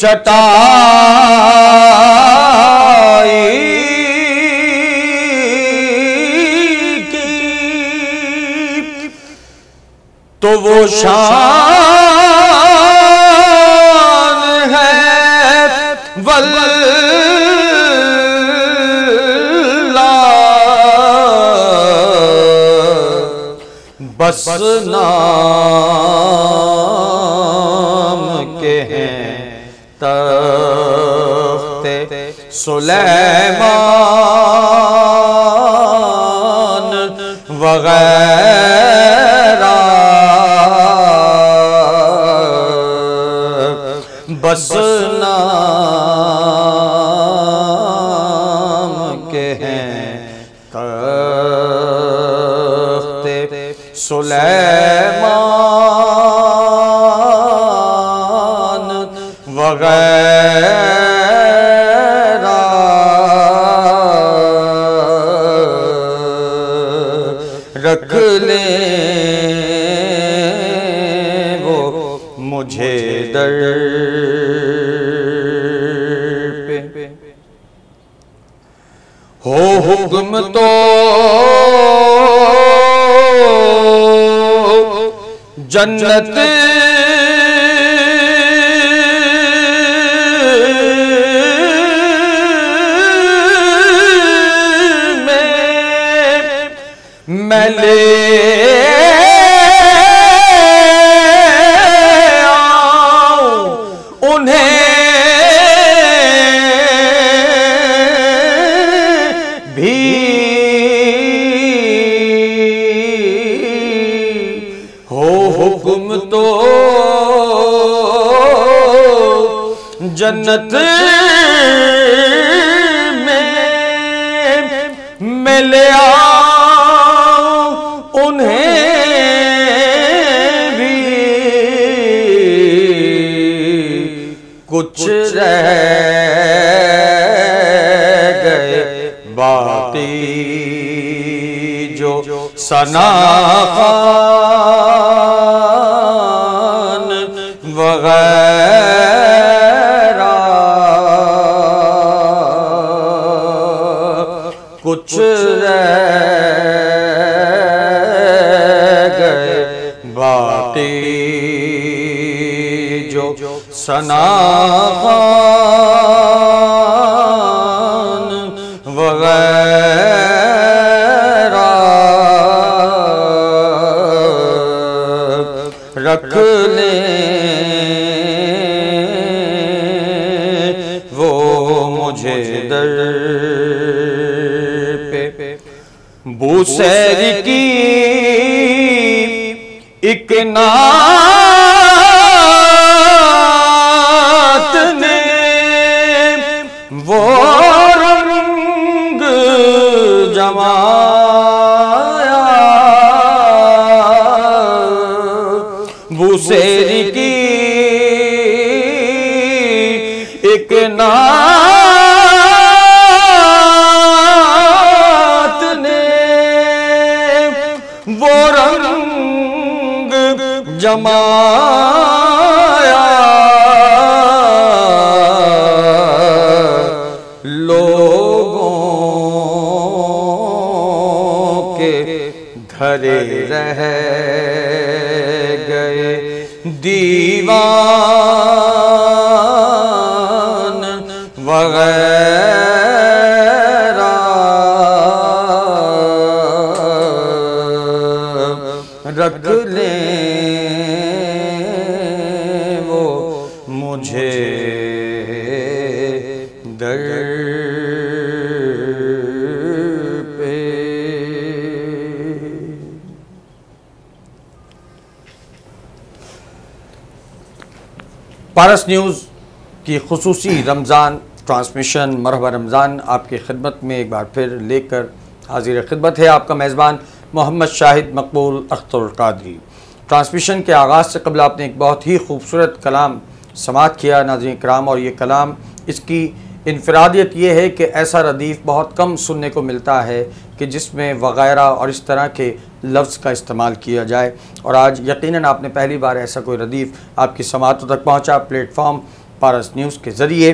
चटाई की तो वो शान है वल्ला बस नाम के हैं तख्ते सुलेमान वगैरह बस नाम के हैं तख्ते सुलेमान वगैरह रख ले वो मुझे दर पे हो हुक्म तो जन्नत मैं ले आऊं उन्हें भी हो हुक्म तो जन्नत में मैं ले आऊं उन्हें भी कुछ रह गए बाकी जो सनाखान वगैरह कुछ रह गए बाकी जो सनाखान वगैरह रख ले वो मुझे दर पे बूसैर की एक नात ने वो रंग जमाया बूसैर की एक नात ने वो रंग जमाया लोगों के धरे रह गए दीवान वगैरह रख ले वो मुझे दर पे। पारस न्यूज़ की खुसूसी रमज़ान ट्रांसमिशन मरहबा रमज़ान आपकी खिदमत में एक बार फिर लेकर हाजिर खिदमत है आपका मेज़बान मोहम्मद शाहिद मकबूल अख्तर कादरी। ट्रांसमिशन के आगाज़ से कबल आपने एक बहुत ही खूबसूरत कलाम समाअत किया नाज़रीन इकराम, और ये कलाम इसकी इनफरादियत ये है कि ऐसा रदीफ़ बहुत कम सुनने को मिलता है कि जिसमें वग़ैरह और इस तरह के लफ्ज़ का इस्तेमाल किया जाए, और आज यकीनन आपने पहली बार ऐसा कोई रदीफ़ आपकी समाअतों तक पहुँचा। प्लेटफॉर्म पारस न्यूज़ के ज़रिए।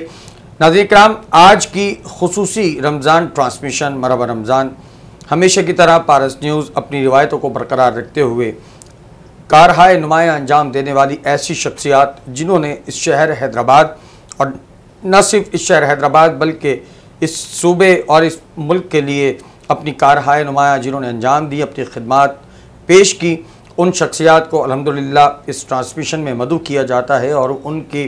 नाज़रीन किराम, आज की खुसूसी रमज़ान ट्रांसमिशन मरहबा रमज़ान हमेशा की तरह पारस न्यूज़ अपनी रिवायतों को बरकरार रखते हुए कारहाय नुमाया अंजाम देने वाली ऐसी शख्सियात जिन्होंने इस शहर हैदराबाद और न सिर्फ इस शहर हैदराबाद बल्कि इस सूबे और इस मुल्क के लिए अपनी कारहाय नुमाया जिन्होंने अंजाम दी, अपनी खिदमात पेश की, उन शख्सियात को अल्हम्दुलिल्लाह इस ट्रांसमिशन में मदऊ किया जाता है और उनकी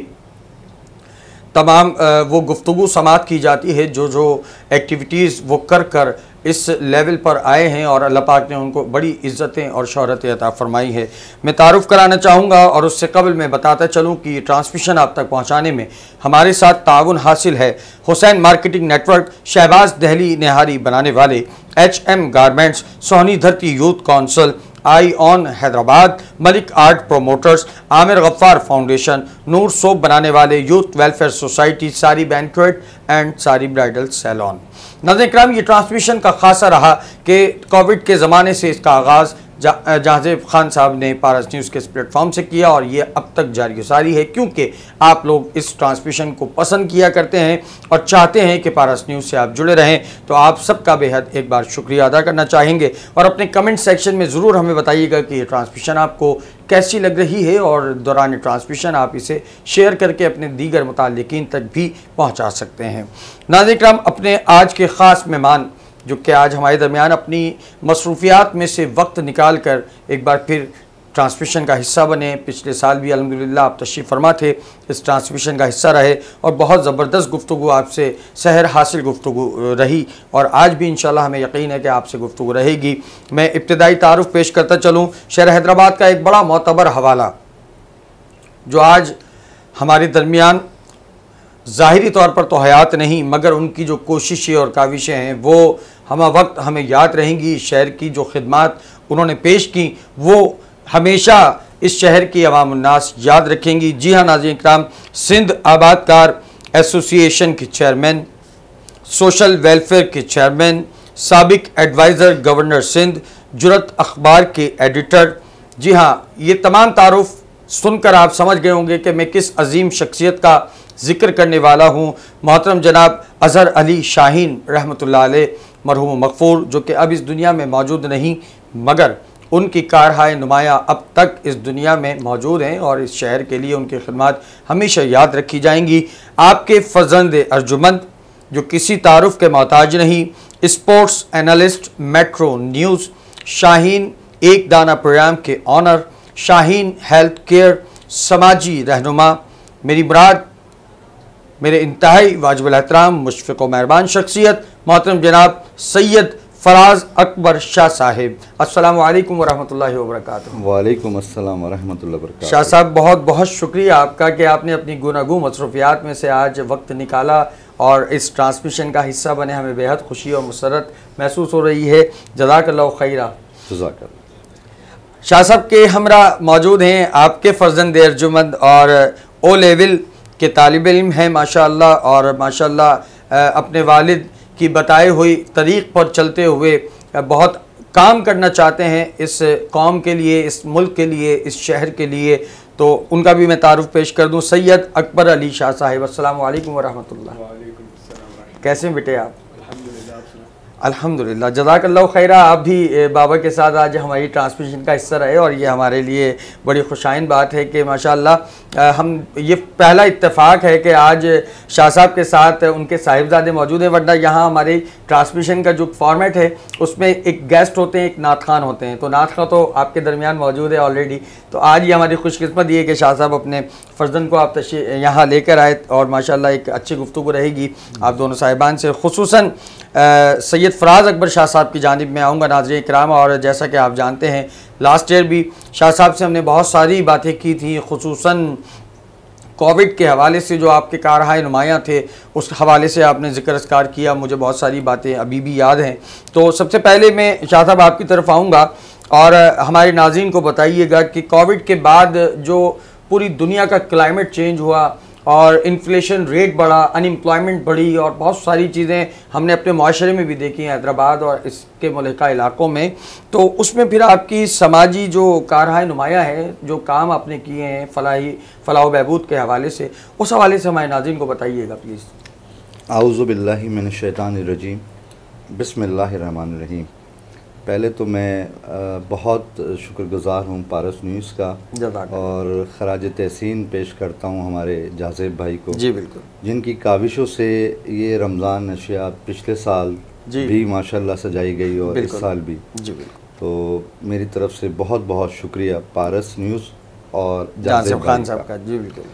तमाम वो गुफ्तगू समात की जाती है जो एक्टिविटीज़ वो कर इस लेवल पर आए हैं और अल्लाह पाक ने उनको बड़ी इज़्ज़तें और शोहरतें अता फरमाई है। मैं तारुफ़ कराना चाहूँगा और उससे कबल मैं बताता चलूँ कि ये ट्रांसमिशन आप तक पहुँचाने में हमारे साथ ताउन हासिल है हुसैन मार्केटिंग नेटवर्क, शहबाज दहली निहारी बनाने वाले HM garments, Sohni Dharti youth council, eye on Hyderabad, Malik art promoters, Aamir Gaffar foundation, Noor soap बनाने वाले यूथ वेलफेयर सोसाइटी, सारी बैंक्वेट एंड सारी ब्राइडल सैलॉन। नाज़रीन किराम, ये ट्रांसमिशन का खासा रहा कि कोविड के ज़माने से इसका आगाज़ जहाज़ेब खान साहब ने पारस न्यूज़ के इस प्लेटफॉर्म से किया और ये अब तक जारी सारी है, क्योंकि आप लोग इस ट्रांसमिशन को पसंद किया करते हैं और चाहते हैं कि पारस न्यूज़ से आप जुड़े रहें। तो आप सबका बेहद एक बार शुक्रिया अदा करना चाहेंगे और अपने कमेंट सेक्शन में ज़रूर हमें बताइएगा कि ये ट्रांसमिशन आपको कैसी लग रही है और दौरान ट्रांसमिशन आप इसे शेयर करके अपने दीगर मुताल्लिकीन तक भी पहुँचा सकते हैं। नाज़रीन किराम, अपने आज के ख़ास मेहमान जो कि आज हमारे दरमियान अपनी मसरूफियात में से वक्त निकाल कर एक बार फिर ट्रांसमिशन का हिस्सा बने। पिछले साल भी अल्हम्दुलिल्लाह आप तशरीफ़ फरमा थे, इस ट्रांसमिशन का हिस्सा रहे और बहुत ज़बरदस्त गुफ्तगू आपसे सहर हासिल गुफ्तगू रही और आज भी इंशाल्लाह हमें यकीन है कि आपसे गुफ्तगू रहेगी। मैं इब्तिदाई तारुफ़ पेश करता चलूँ। शहर हैदराबाद का एक बड़ा मोतबर हवाला जो आज हमारे दरमियान ज़ाहिरी तौर पर तो हयात नहीं, मगर उनकी जो कोशिशें और काविशें हैं वो हम वक्त हमें याद रहेंगी। शहर की जो खिदमात उन्होंने पेश की वो हमेशा इस शहर की अवाम उन्नास याद रखेंगी। जी हाँ नाज़रीन किराम, सिंध आबादकार एसोसिएशन के चेयरमैन, सोशल वेलफेयर के चेयरमैन, साबिक एडवाइज़र गवर्नर सिंध, जुरत अखबार के एडिटर। जी हाँ, ये तमाम तारुफ सुनकर आप समझ गए होंगे कि मैं किस अजीम शख्सियत का ज़िक्र करने वाला हूँ। मोहतरम जनाब अज़हर अली शाहीन रहमतुल्लाह अलैह, मरहूम मग़फ़ूर, जो कि अब इस दुनिया में मौजूद नहीं मगर उनकी कारहाय नुमाया अब तक इस दुनिया में मौजूद हैं और इस शहर के लिए उनकी खिदमत हमेशा याद रखी जाएंगी। आपके फ़र्जंद अर्जुमंद जो किसी तारुफ़ के मोहताज नहीं, sports analyst, metro news, Shaheen एक दाना प्रोग्राम के ऑनर, शाहीन हेल्थ केयर, समाजी रहनुमा, मेरी मुराद मेरे इंतहाई वाजिबुल एहतराम मुशफ़िक़ व मेहरबान शख्सियत मोहतरम जनाब सैयद फराज अकबर शाह साहिब। अस्सलामु अलैकुम वरहमतुल्लाहि वबरकातुहू। वालेकुम अस्सलाम वरहमतुल्लाहि वबरकातुहू। शाह साहब, बहुत बहुत शुक्रिया आपका कि आपने अपनी गुनागू मसरूफियात में से आज वक्त निकाला और इस ट्रांसमिशन का हिस्सा बने। हमें बेहद खुशी और मुसरत महसूस हो रही है। जज़ाकल्लाहु खैरा। शाह साहब के हमरा मौजूद हैं आपके फ़र्जंद अर्जुमंद और ओ लेवल के तालिब इल्म हैं माशाअल्लाह और माशाअल्लाह अपने वालिद की बताई हुई तरीक़ पर चलते हुए बहुत काम करना चाहते हैं इस कौम के लिए, इस मुल्क के लिए, इस शहर के लिए। तो उनका भी मैं तारुफ़ पेश कर दूं। सैयद अकबर अली शाह साहिब, अस्सलामु अलैकुम वरहमतुल्लाह। कैसे हैं बेटे आप? अल्हम्दुलिल्लाह, जज़ाकल्लाहु खैरा। आप भी बाबा के साथ आज हमारी ट्रांसमिशन का हिस्सा रहे और ये हमारे लिए बड़ी खुशाइन बात है कि माशाअल्लाह हम ये पहला इत्तेफाक है कि आज शाह साहब के साथ उनके साहिबजादे मौजूद हैं, वरना यहाँ हमारे ट्रांसमिशन का जो फॉर्मेट है उसमें एक गेस्ट होते हैं, एक नात खान होते हैं। तो नात खान तो आपके दरमियान मौजूद है ऑलरेडी। तो आज ये हमारी खुशकिस्मत ये है कि शाह साहब अपने फ़र्जंद को आप यहाँ लेकर आए और माशाअल्लाह एक अच्छी गुफ्तगू रहेगी आप दोनों साहिबान से। खुसूसन सैयद फराज अकबर शाह साहब की जानिब में आऊँगा नाज़रीन किराम। और जैसा कि आप जानते हैं लास्ट ईयर भी शाह साहब से हमने बहुत सारी बातें की थी, खुसूसन कोविड के हवाले से जो आपके कारहाय नुमायाँ थे उस हवाले से आपने ज़िक्र अस्कार किया। मुझे बहुत सारी बातें अभी भी याद हैं। तो सबसे पहले मैं शाह साहब आपकी तरफ आऊँगा और हमारे नाज़रीन को बताइएगा कि कोविड के बाद जो पूरी दुनिया का क्लाइमेट चेंज हुआ और इन्फ्लेशन रेट बढ़ा, अनएम्प्लॉयमेंट बढ़ी और बहुत सारी चीज़ें हमने अपने माशरे में भी देखी हैं हैदराबाद और इसके मुल्का इलाकों में। तो उसमें फिर आपकी समाजी जो कारहाय नुमाया है, जो काम आपने किए हैं फलाह व बहबूद के हवाले से, उस हवाले से हमारे नाज़रीन को बताइएगा प्लीज़। आऊज़ु बिल्लाहि मिनश शैतानिर रजीम, बिस्मिल्लाहिर रहमानिर रहीम। पहले तो मैं बहुत शुक्रगुज़ार हूँ पारस न्यूज़ का और खराज तहसीन पेश करता हूँ हमारे जाज़ेब भाई को। जी बिल्कुल, जिनकी काविशों से ये रमज़ान नशियात पिछले साल भी माशाल्लाह सजाई गई और इस साल भी। जी बिल्कुल। तो मेरी तरफ से बहुत बहुत शुक्रिया पारस न्यूज़ और जाज़ेब खान साहब का। जी बिल्कुल।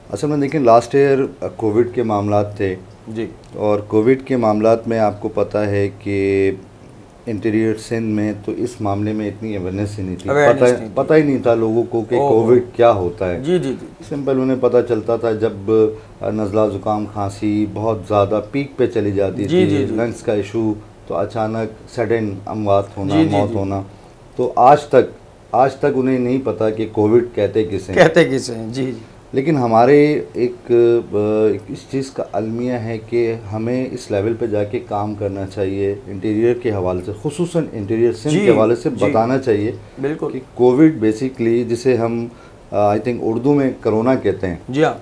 असल में देखिए, लास्ट ईयर कोविड के मामलात थे जी, और कोविड के मामलात में आपको पता है कि इंटीरियर सिंध में तो इस मामले में इतनी अवेयरनेस ही नहीं थी, पता ही नहीं था लोगों को कि कोविड क्या होता है। जी जी जी। सिंपल उन्हें पता चलता था जब नज़ला ज़ुकाम खांसी बहुत ज़्यादा पीक पे चली जाती थी, लंग्स का इशू, तो अचानक सडन अमवात होना, मौत होना। तो आज तक उन्हें नहीं पता कि कोविड कहते किसे हैं। जी जी। लेकिन हमारे एक इस चीज़ का अलमिया है कि हमें इस लेवल पे जाके काम करना चाहिए, इंटीरियर के हवाले से, खुसूसन इंटीरियर सिंध के हवाले से बताना चाहिए बिल्कुल कि कोविड बेसिकली, जिसे हम आई थिंक उर्दू में कोरोना कहते हैं। जी हाँ।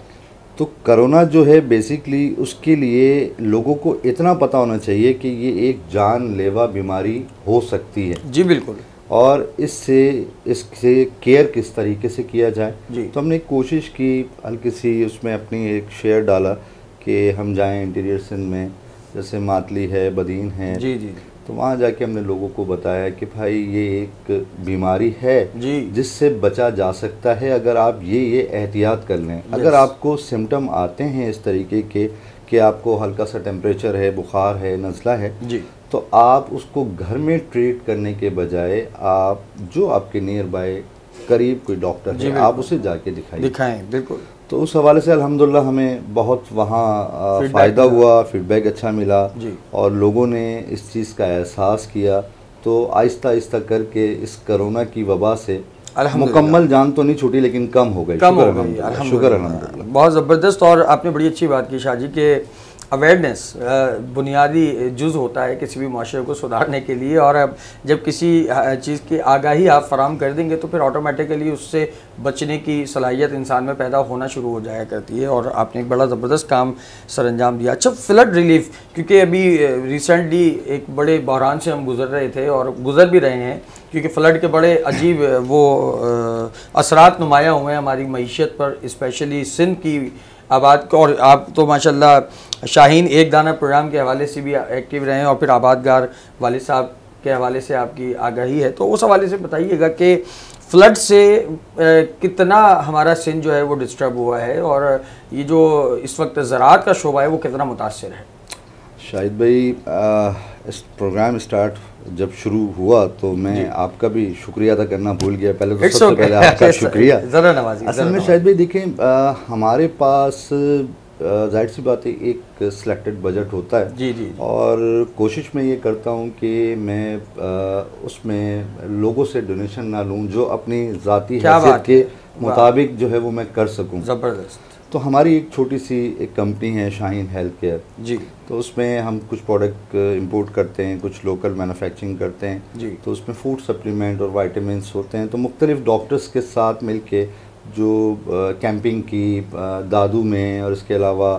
तो कोरोना जो है बेसिकली, उसके लिए लोगों को इतना पता होना चाहिए कि ये एक जानलेवा बीमारी हो सकती है। जी बिल्कुल। और इससे केयर किस तरीके से किया जाए। तो हमने एक कोशिश की, हल्की सी उसमें अपनी एक शेयर डाला कि हम जाएं इंटीरियर सिंध में, जैसे मातली है, बदीन है। जी जी। तो वहाँ जाके हमने लोगों को बताया कि भाई ये एक बीमारी है जिससे बचा जा सकता है अगर आप ये एहतियात कर लें। अगर आपको सिम्टम आते हैं इस तरीके के कि आपको हल्का सा टेम्परेचर है, बुखार है, नज़ला है, तो आप उसको घर में ट्रीट करने के बजाय आप जो आपके नियर बाय करीब कोई डॉक्टर है, आप उसे जाके दिखाएं। बिल्कुल। तो उस हवाले से अल्हम्दुलिल्लाह हमें बहुत वहाँ फ़ायदा हुआ, फीडबैक अच्छा मिला और लोगों ने इस चीज़ का एहसास किया। तो आहिस्ता आहिस्ता करके इस कोरोना की वबा से मुकम्मल जान तो नहीं छूटी, लेकिन कम हो गई। शुक्र अल्हम्दुलिल्लाह। बहुत ज़बरदस्त। और आपने बड़ी अच्छी बात की शाजी के अवेयरनेस बुनियादी जुज़ होता है किसी भी माशरे को सुधारने के लिए, और अब जब किसी चीज़ की आगाही आप फराम कर देंगे तो फिर ऑटोमेटिकली उससे बचने की सलाहियत इंसान में पैदा होना शुरू हो जाया करती है। और आपने एक बड़ा ज़बरदस्त काम सर अंजाम दिया। अच्छा, फ्लड रिलीफ, क्योंकि अभी रिसेंटली एक बड़े बहरान से हम गुज़र रहे थे और गुज़र भी रहे हैं, क्योंकि फ़्लड के बड़े अजीब वो असरात नुमाया हुए हैं हमारी मईशत पर, स्पेशली सिंध की आबाद। और आप तो माशाल्लाह शाहीन एक दाना प्रोग्राम के हवाले से भी एक्टिव रहे हैं और फिर आबादगार वालिद साहब के हवाले से आपकी आगाही है, तो उस हवाले से बताइएगा कि फ़्लड से कितना हमारा सिंध जो है वो डिस्टर्ब हुआ है और ये जो इस वक्त ज़राअत का शोबा है वो कितना मुतासिर है। शाहिद भाई, इस प्रोग्राम स्टार्ट जब शुरू हुआ तो मैं आपका भी शुक्रिया अदा करना भूल गया। पहले तो सबसे पहले आपका शुक्रिया। असल में शाहिद भाई देखें, हमारे पास जाहिर सी बात है एक सिलेक्टेड बजट होता है। जी जी। और कोशिश मैं ये करता हूँ कि मैं उसमें लोगों से डोनेशन ना लूँ, जो अपनी ज़ाती हैसियत के मुताबिक जो है वो मैं कर सकूँ। ज़बरदस्त। तो हमारी एक छोटी सी एक कंपनी है शाहीन हेल्थ केयर जी। तो उसमें हम कुछ प्रोडक्ट इंपोर्ट करते हैं, कुछ लोकल मैन्युफैक्चरिंग करते हैं जी। तो उसमें फूड सप्लीमेंट और वाइटामिन्स होते हैं। तो मुख्तलिफ डॉक्टर्स के साथ मिलके जो कैंपिंग की दादू में और इसके अलावा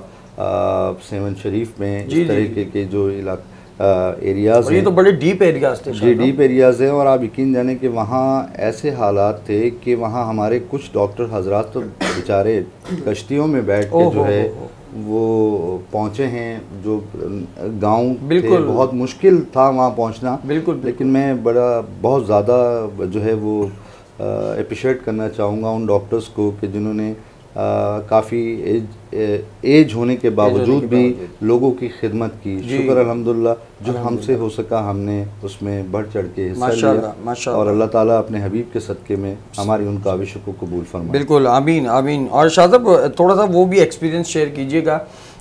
सेवन शरीफ में इस तरीके के जो एरियाज़ हैं, ये तो बड़े डीप एरियाज़ थे जी, डीप एरियाज़ हैं। और आप यकीन जाने कि वहाँ ऐसे हालात थे कि वहाँ हमारे कुछ डॉक्टर हजरात तो बेचारे कश्तियों में बैठ के जो है वो पहुँचे हैं, जो गांव बिल्कुल बहुत मुश्किल था वहाँ पहुँचना। बिल्कुल। लेकिन मैं बहुत ज़्यादा जो है वो अप्रिशिएट करना चाहूँगा उन डॉक्टर्स को कि जिन्होंने काफ़ी एज होने के बावजूद भी लोगों की खिदमत की। शुक्र अल्हम्दुलिल्लाह, जो हमसे हो सका हमने उसमें बढ़ चढ़ के हिस्सा लिया और अल्लाह ताला अपने हबीब के सदक़े में हमारी उन काविशों को कबूल फरमाए। बिल्कुल, आमीन आमीन। और शाहज़ाब थोड़ा सा वो भी एक्सपीरियंस शेयर कीजिएगा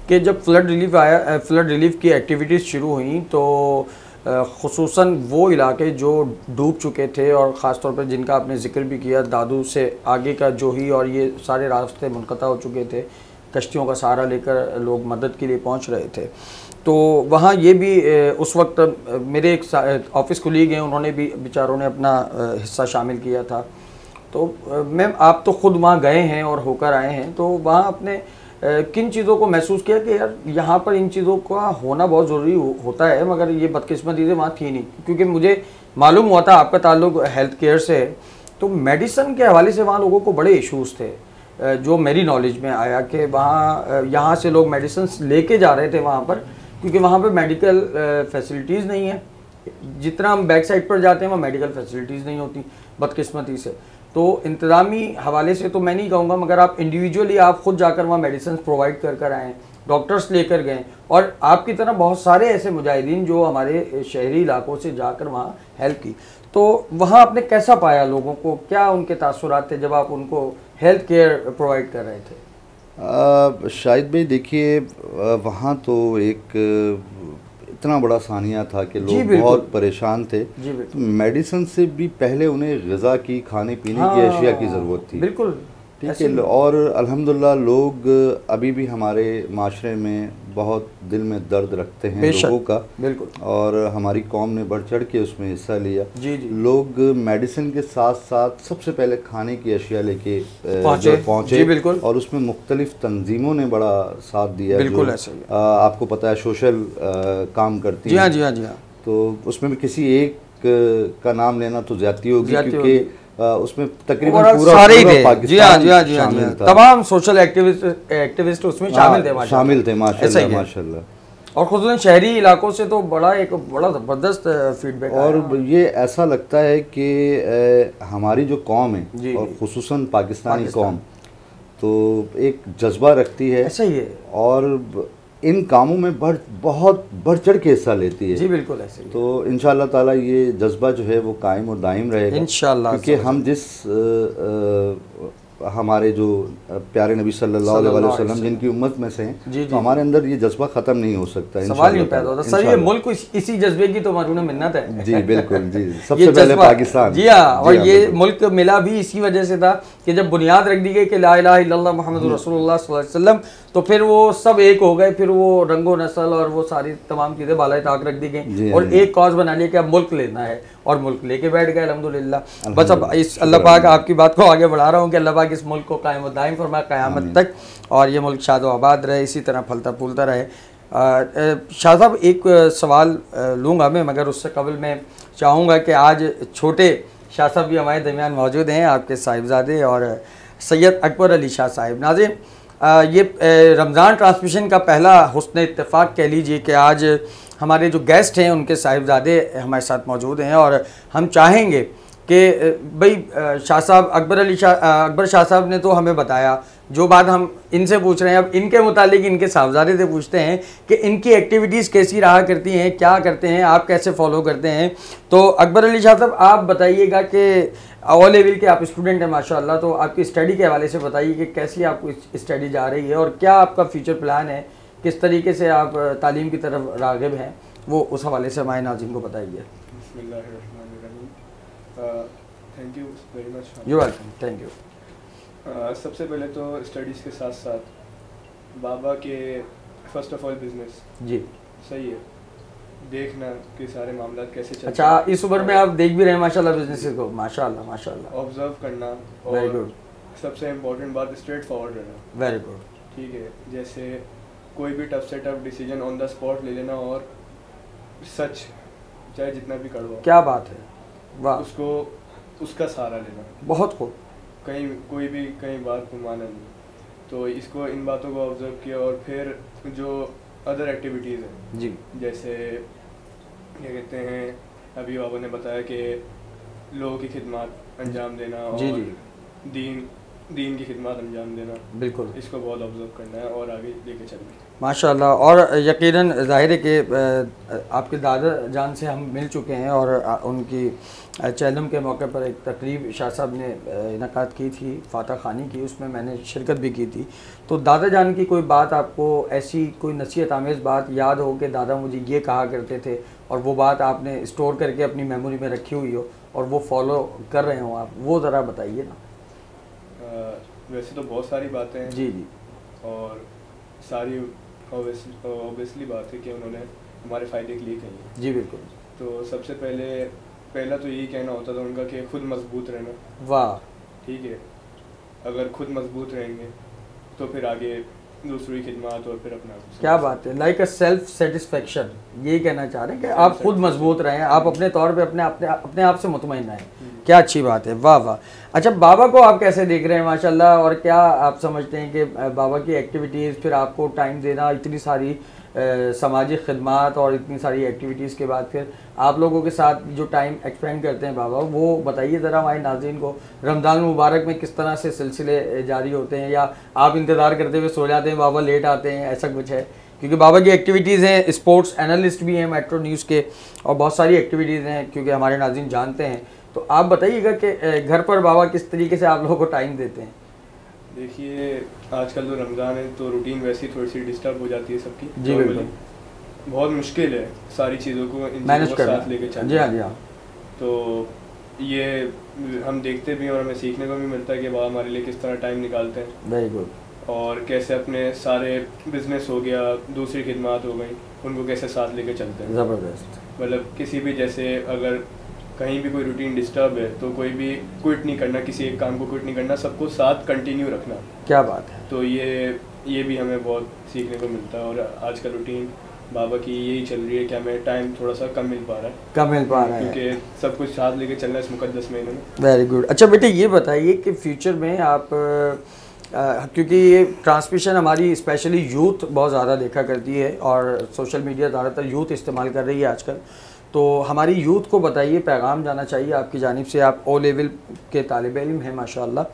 कि जब फ्लड रिलीफ आया, फ्लड रिलीफ की एक्टिविटीज़ शुरू हुई तो ख़ुसूसन वो इलाके जो डूब चुके थे और ख़ास तौर पर जिनका आपने जिक्र भी किया, दादू से आगे का जो ही और ये सारे रास्ते मुनक़ता हो चुके थे, कश्तियों का सहारा लेकर लोग मदद के लिए पहुंच रहे थे। तो वहाँ ये भी उस वक्त मेरे एक ऑफिस कोलीग हैं, उन्होंने भी बेचारों ने अपना हिस्सा शामिल किया था। तो मैम आप तो ख़ुद वहाँ गए हैं और होकर आए हैं, तो वहाँ आपने किन चीज़ों को महसूस किया कि यार यहाँ पर इन चीज़ों का होना बहुत ज़रूरी होता है, मगर ये बदकिस्मती से वहाँ थी नहीं? क्योंकि मुझे मालूम हुआ था आपका ताल्लुक हेल्थ केयर से है, तो मेडिसिन के हवाले से वहाँ लोगों को बड़े इश्यूज़ थे, जो मेरी नॉलेज में आया कि वहाँ यहाँ से लोग मेडिसिन लेके जा रहे थे वहाँ पर, क्योंकि वहाँ पर मेडिकल फैसिलिटीज़ नहीं है। जितना हम बैक साइड पर जाते हैं वहाँ मेडिकल फैसिलिटीज़ नहीं होती बदकिस्मती से। तो इंतज़ामी हवाले से तो मैं नहीं कहूँगा, मगर आप इंडिविजुअली आप ख़ुद जाकर वहाँ मेडिसिन प्रोवाइड कर आएँ, डॉक्टर्स लेकर गए, और आपकी तरह बहुत सारे ऐसे मुजाहिदीन जो हमारे शहरी इलाकों से जाकर वहाँ हेल्प की। तो वहाँ आपने कैसा पाया लोगों को, क्या उनके तासुरात थे जब आप उनको हेल्थ केयर प्रोवाइड कर रहे थे? शाहिद भाई देखिए, वहाँ तो एक इतना बड़ा सानिया था कि लोग बहुत परेशान थे। तो मेडिसिन से भी पहले उन्हें ग़िज़ा की, खाने पीने की अशिया की ज़रूरत थी। बिल्कुल ठीक है। और अल्हम्दुलिल्लाह लोग अभी भी हमारे माशरे में बहुत दिल में दर्द रखते हैं लोगों का। बिल्कुल। और हमारी कौम ने बढ़ चढ़ के उसमें हिस्सा लिया। जी जी। लोग मेडिसिन के साथ साथ सबसे पहले खाने की अशिया लेके पहुँचे। बिल्कुल। और उसमें मुख्तलिफ तंजीमों ने बड़ा साथ दिया। बिल्कुल ऐसा ही। आपको पता है सोशल काम करती है। जी हाँ जी हाँ जी हाँ। तो उसमें भी किसी एक का नाम लेना तो ज्यादती होगी, क्योंकि उसमें तकरीबन पूरा पाकिस्तान जी हाँ जी हाँ जी हाँ, तमाम सोशल एक्टिविस्ट उसमें शामिल थे माशाल्लाह। और खुद शहरी इलाकों से तो बड़ा ज़बरदस्त फीडबैक। और ये ऐसा लगता है कि हमारी जो कौम है और खुसूसन पाकिस्तानी कौम तो एक जज्बा रखती है। ऐसा ही है। और इन कामों में बहुत बढ़ चढ़ के हिस्सा लेती है। जी बिल्कुल ऐसे ही। तो इंशाअल्लाह ताला ये जज्बा जो है वो कायम और दायम रहेगा इंशाअल्लाह, क्योंकि हम जिस हमारे जो प्यारे नबी सल्लल्लाहु अलैहि वसल्लम जिनकी उम्मत में से हैं, तो हमारे अंदर ये जज्बा ख़त्म नहीं हो सकता। सवाल नहीं पैदा होता। सर ये मुल्क इसी जज्बे की तो मरूने मिन्नत है। जी बिल्कुल जी, सबसे पहले पाकिस्तान। जी हाँ। और ये मुल्क मिला भी इसी वजह से था कि जब बुनियाद रख दी गई कि ला इलाहा इल्लल्लाह मुहम्मदुर रसूलुल्लाह सल्लल्लाहु अलैहि वसल्लम, तो फिर वो सब एक हो गए। फिर वो रंगो नस्ल और वो सारी तमाम चीज़ें बालाए ताक रख दी गई और एक कॉज बना लिया कि अब मुल्क लेना है, और मुल्क लेके बैठ गए अल्हम्दुलिल्लाह। बस अब इस अल्लाह पाक आपकी बात को आगे बढ़ा रहा हूँ कि अल्लाह पाक इस मुल्क को कायम और दायम फरमाए क़यामत तक, और ये मुल्क शाद व आबाद रहे, इसी तरह फलता फूलता रहे। शाह साहब एक सवाल लूँगा मैं, मगर उससे कबल मैं चाहूँगा कि आज छोटे शाह साहब भी हमारे दरमियान मौजूद हैं, आपके साहिबजादे और सैयद अकबर अली शाह साहिब। नाज़रीन, ये रमज़ान ट्रांसमिशन का पहला हुस्न इत्तेफाक कह लीजिए कि आज हमारे जो गेस्ट हैं उनके साहिबजादे हमारे साथ मौजूद हैं, और हम चाहेंगे कि भाई शाह साहब अकबर शाह साहब ने तो हमें बताया, जो बात हम इनसे पूछ रहे हैं अब इनके मुतालिक इनके साहबजादे से पूछते हैं कि इनकी एक्टिविटीज़ कैसी रहा करती हैं, क्या करते हैं, आप कैसे फॉलो करते हैं। तो अकबर अली शाह साहब आप बताइएगा कि ओ लेवल के आप स्टूडेंट हैं माशाल्लाह, तो आपकी स्टडी के हवाले से बताइए कि कैसी आपको स्टडी जा रही है और क्या आपका फ्यूचर प्लान है, किस तरीके से आप तालीम की तरफ राग़िब हैं, वो उस हवाले से हमारे नाज़रीन को बताइए। Thank you very much. You welcome. Thank you. सबसे पहले तो स्टडीज़ के साथ साथ बाबा के फर्स्ट ऑफ ऑल बिजनेस जी सही है, देखना कि सारे मामला कैसे चलते हैं। अच्छा, इस उम्र में आप देख भी रहे हैं माशाल्लाह बिजनेस को, माशाल्लाह माशाल्लाह। ऑब्जर्व करना वेरी और गुड। सबसे इम्पोर्टेंट बात स्ट्रेट फॉरवर्ड रहना। Very good. ठीक है, जैसे कोई भी टफ से tough decision on the spot ले लेना और सच चाहे जितना भी कड़वा। क्या बात है, वाह। उसको उसका सहारा लेना। बहुत खूब। कहीं कोई भी कहीं बात को माना नहीं, तो इसको इन बातों को ऑब्जर्व किया। और फिर जो अदर एक्टिविटीज़ हैं जी, जैसे क्या कहते हैं, अभी बाबा ने बताया कि लोगों की खिदमत अंजाम देना और जी जी दीन की खिदमत अंजाम देना, बिल्कुल इसको बहुत ऑब्जर्व करना है और आगे लेके चलना है माशाल्लाह। और यकीनन ज़ाहिर है कि आपके दादा जान से हम मिल चुके हैं और उनकी चैलम के मौके पर एक तकरीब शाह साहब ने इनकाद की थी, फातह खानी की, उसमें मैंने शिरकत भी की थी। तो दादा जान की कोई बात आपको ऐसी कोई नसीहत आमेज़ बात याद हो कि दादा मुझे ये कहा करते थे और वो बात आपने स्टोर करके अपनी मेमोरी में रखी हुई हो और वो फॉलो कर रहे हो आप, वो ज़रा बताइए ना। वैसे तो बहुत सारी बातें हैं जी जी, और सारी ऑब्वियसली बात है कि उन्होंने हमारे फ़ायदे के लिए कही है। जी बिल्कुल। तो सबसे पहला तो यही कहना होता था उनका कि खुद मजबूत रहना। वाह। ठीक है, अगर खुद मजबूत रहेंगे तो फिर आगे दूसरी खिदमत और फिर अपना। क्या बात है, लाइक अ सेल्फ सेटिस्फेक्शन, यही कहना चाह रहे हैं कि आप खुद मजबूत रहें, आप अपने तौर पे अपने आप से मुतमईन रहें। क्या अच्छी बात है, वाह वाह। अच्छा, बाबा को आप कैसे देख रहे हैं माशाल्लाह, और क्या आप समझते हैं कि बाबा की एक्टिविटीज़, फिर आपको टाइम देना, इतनी सारी समाजी खिदमत और इतनी सारी एक्टिविटीज़ के बाद फिर आप लोगों के साथ जो टाइम एक्सपेंड करते हैं बाबा, वो बताइए ज़रा हमारे नाज़रीन को। रमज़ान मुबारक में किस तरह से सिलसिले जारी होते हैं, या आप इंतज़ार करते हुए सो जाते हैं, बाबा लेट आते हैं, ऐसा कुछ है? क्योंकि बाबा की एक्टिविटीज़ हैं, स्पोर्ट्स एनालिस्ट भी हैं मेट्रो न्यूज़ के, और बहुत सारी एक्टिविटीज़ हैं क्योंकि हमारे नाज़रीन जानते हैं। तो आप बताइएगा कि घर पर बाबा किस तरीके से आप लोगों को टाइम देते हैं? देखिए, आजकल तो रमज़ान है तो रूटीन वैसी थोड़ी सी डिस्टर्ब हो जाती है सबकी। जी बिल्कुल। बहुत मुश्किल है सारी चीज़ों को मैनेज करना, साथ लेके चलना। जी हाँ जी हाँ। तो ये हम देखते भी हैं और हमें सीखने को भी मिलता है कि बाबा हमारे लिए किस तरह टाइम निकालते हैं। Very good. और कैसे अपने सारे बिजनेस हो गया, दूसरी खिदमत हो गई, उनको कैसे साथ लेके चलते हैं। ज़बरदस्त। मतलब किसी भी, जैसे अगर कहीं भी कोई रूटीन डिस्टर्ब है तो कोई भी क्विट नहीं करना, किसी एक काम को क्विट नहीं करना, सबको साथ कंटिन्यू रखना। क्या बात है। तो ये भी हमें बहुत सीखने को मिलता है। और आजकल रूटीन बाबा की यही चल रही है कि हमें टाइम थोड़ा सा कम मिल पा रहा है, क्योंकि सब कुछ साथ लेके चलना है इस मुकद्दस महीने में। Very good. अच्छा बेटे, ये बताइए कि फ्यूचर में आप क्योंकि ये ट्रांसमिशन हमारी स्पेशली यूथ बहुत ज़्यादा देखा करती है और सोशल मीडिया ज़्यादातर यूथ इस्तेमाल कर रही है आजकल, तो हमारी यूथ को बताइए, पैगाम जाना चाहिए आपकी जानिब से। आप ओ लेवल के तालिब इल्म हैं माशाल्लाह,